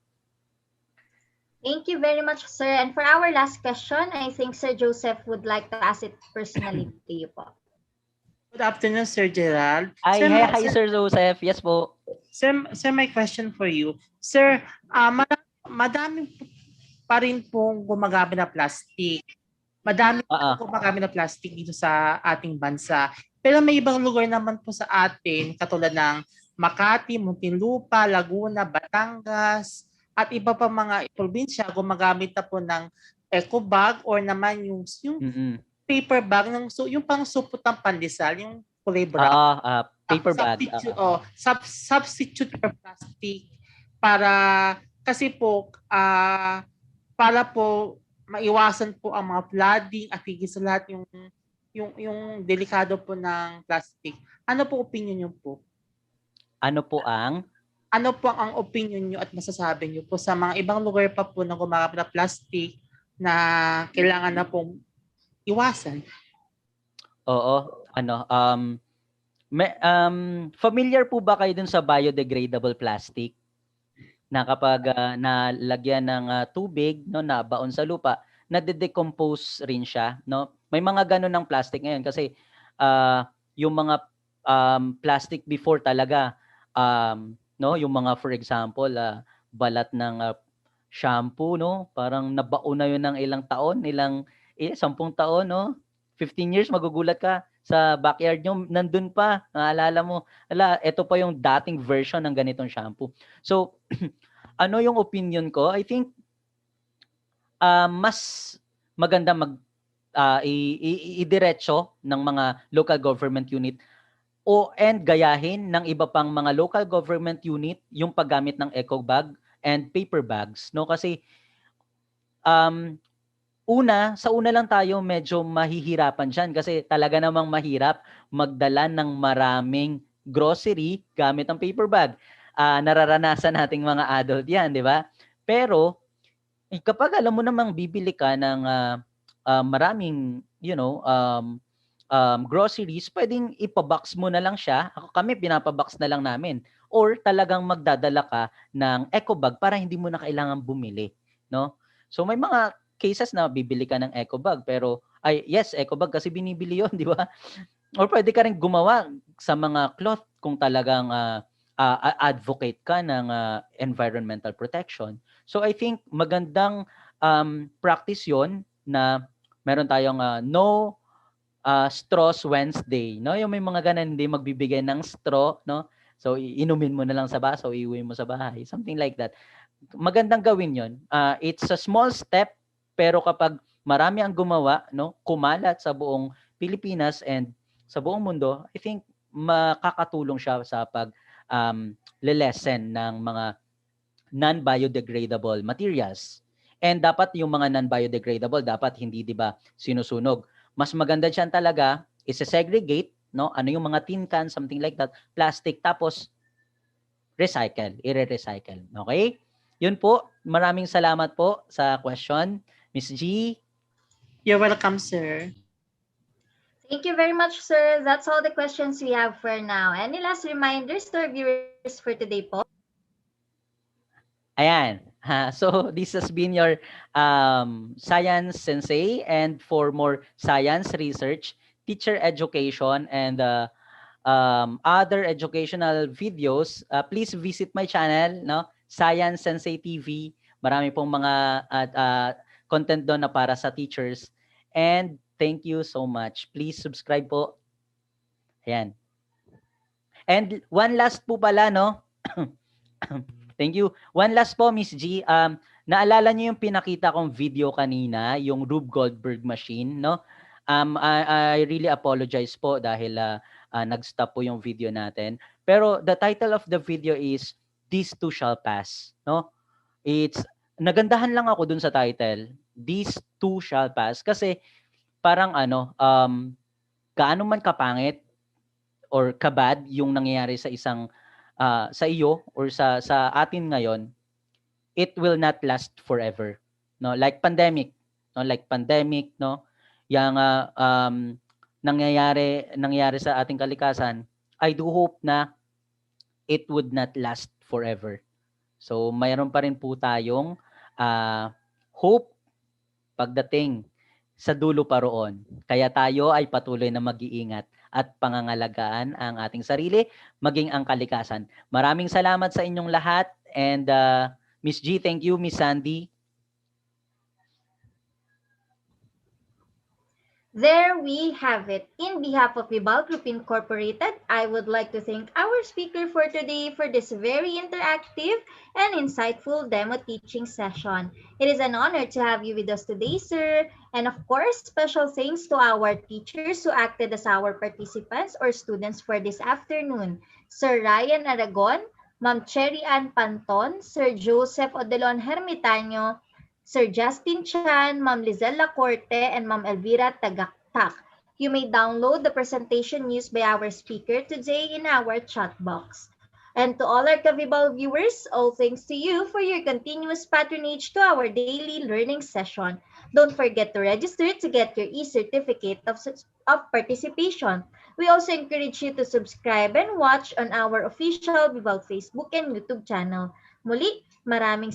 Thank you very much, sir. And for our last question, I think Sir Joseph would like to ask it personally to you po. Good afternoon, Sir Gerald. Hi, Sir, hi, Sir Joseph. Yes po. Sir, my question for you. Sir, madami pa rin pong gumagamit na plastic. Madami pong gumagamit na plastic dito sa ating bansa. Pero may ibang lugar naman po sa atin, katulad ng Makati, Muntinlupa, Laguna, Batangas, at iba pa mga probinsya, gumagamit na po ng eco bag or naman yung paper bag, yung pang supot ng pandesal, yung kulay brown. Paper bag. Substitute for plastic para kasi po para po maiwasan po ang mga flooding at higit sa lahat yung delikado po ng plastic. Ano po opinion niyo po? Ano po ang opinion niyo at masasabi niyo po sa mga ibang lugar pa po na gumagamit ng plastic na kailangan na pong iwasan? Oo, familiar po ba kayo dun sa biodegradable plastic? Na kapag nalagyan ng tubig, no, na baon sa lupa, nade-decompose rin siya, no? May mga ganun ng plastic ngayon kasi yung mga plastic before talaga, no, yung mga for example, balat ng shampoo, no? Parang nabaon na yun ng ilang taon, 10 taon, no? 15 years, magugulat ka sa backyard nyo, nandun pa, naalala mo, ito pa yung dating version ng ganitong shampoo. So, ano yung opinion ko? I think, mas maganda idiretso ng mga local government unit and gayahin ng iba pang mga local government unit yung paggamit ng eco bag and paper bags, no? Kasi, sa una lang tayo medyo mahihirapan dyan kasi talaga namang mahirap magdala ng maraming grocery gamit ang paper bag. Nararanasan nating mga adult yan, di ba? Pero kapag alam mo namang bibili ka ng maraming, groceries, pwedeng ipabox mo na lang siya. Kami, pinapabox na lang namin. Or talagang magdadala ka ng eco bag para hindi mo na kailangan bumili, no? So may mga cases na bibili ka ng eco bag pero eco bag kasi binibili 'yon, di ba? Or pwede ka rin gumawa sa mga cloth kung talagang advocate ka ng environmental protection. So I think magandang practice 'yon na meron tayong no straws Wednesday, no? Yung may mga ganun, hindi magbibigay ng straw, no? So inumin mo na lang sa baso, iuwi mo sa bahay, something like that. Magandang gawin 'yon. It's a small step pero kapag marami ang gumawa, no, kumalat sa buong Pilipinas and sa buong mundo, I think makakatulong siya sa lessen ng mga non-biodegradable materials. And dapat yung mga non-biodegradable dapat hindi, 'di ba, sinusunog. Mas maganda diyan talaga i-segregate, no? Ano yung mga tin can, something like that, plastic, tapos i-recycle. Okay? Yun po. Maraming salamat po sa question. Miss G? You're welcome, sir. Thank you very much, sir. That's all the questions we have for now. Any last reminders to our viewers for today po? Ayan. So, this has been your science sensei, and for more science research, teacher education, and other educational videos, please visit my channel, no? Science Sensei TV. Marami pong mga content doon na para sa teachers. And thank you so much. Please subscribe po. Ayan. And one last po pala, no? Thank you. One last po, Miss G. Naalala niyo yung pinakita kong video kanina, yung Rube Goldberg machine, no? I really apologize po dahil nag-stop po yung video natin. Pero the title of the video is These Two Shall Pass, no? It's nagandahan lang ako dun sa title, These Two Shall Pass, kasi parang gaano man kapangit or kabad yung nangyayari sa isang sa iyo or sa atin ngayon, it will not last forever, no? Like pandemic, no? Yang nangyayari sa ating kalikasan, I do hope na it would not last forever. So mayroon pa rin po tayong hope pagdating sa dulo pa roon. Kaya tayo ay patuloy na mag-iingat at pangangalagaan ang ating sarili, maging ang kalikasan. Maraming salamat sa inyong lahat. And Miss G, thank you. Miss Sandy. There we have it. In behalf of Vibal Group Incorporated, I would like to thank our speaker for today for this very interactive and insightful demo teaching session. It is an honor to have you with us today, sir. And of course, special thanks to our teachers who acted as our participants or students for this afternoon. Sir Ryan Aragon, Ma'am Cherry Ann Panton, Sir Joseph Odelon Hermitaño, Sir Justin Chan, Ma'am Lizelle Corte, and Ma'am Elvira Tagaktak. You may download the presentation used by our speaker today in our chat box. And to all our Kavibal viewers, all thanks to you for your continuous patronage to our daily learning session. Don't forget to register to get your e-certificate of participation. We also encourage you to subscribe and watch on our official Vibal Facebook and YouTube channel. Muli, maraming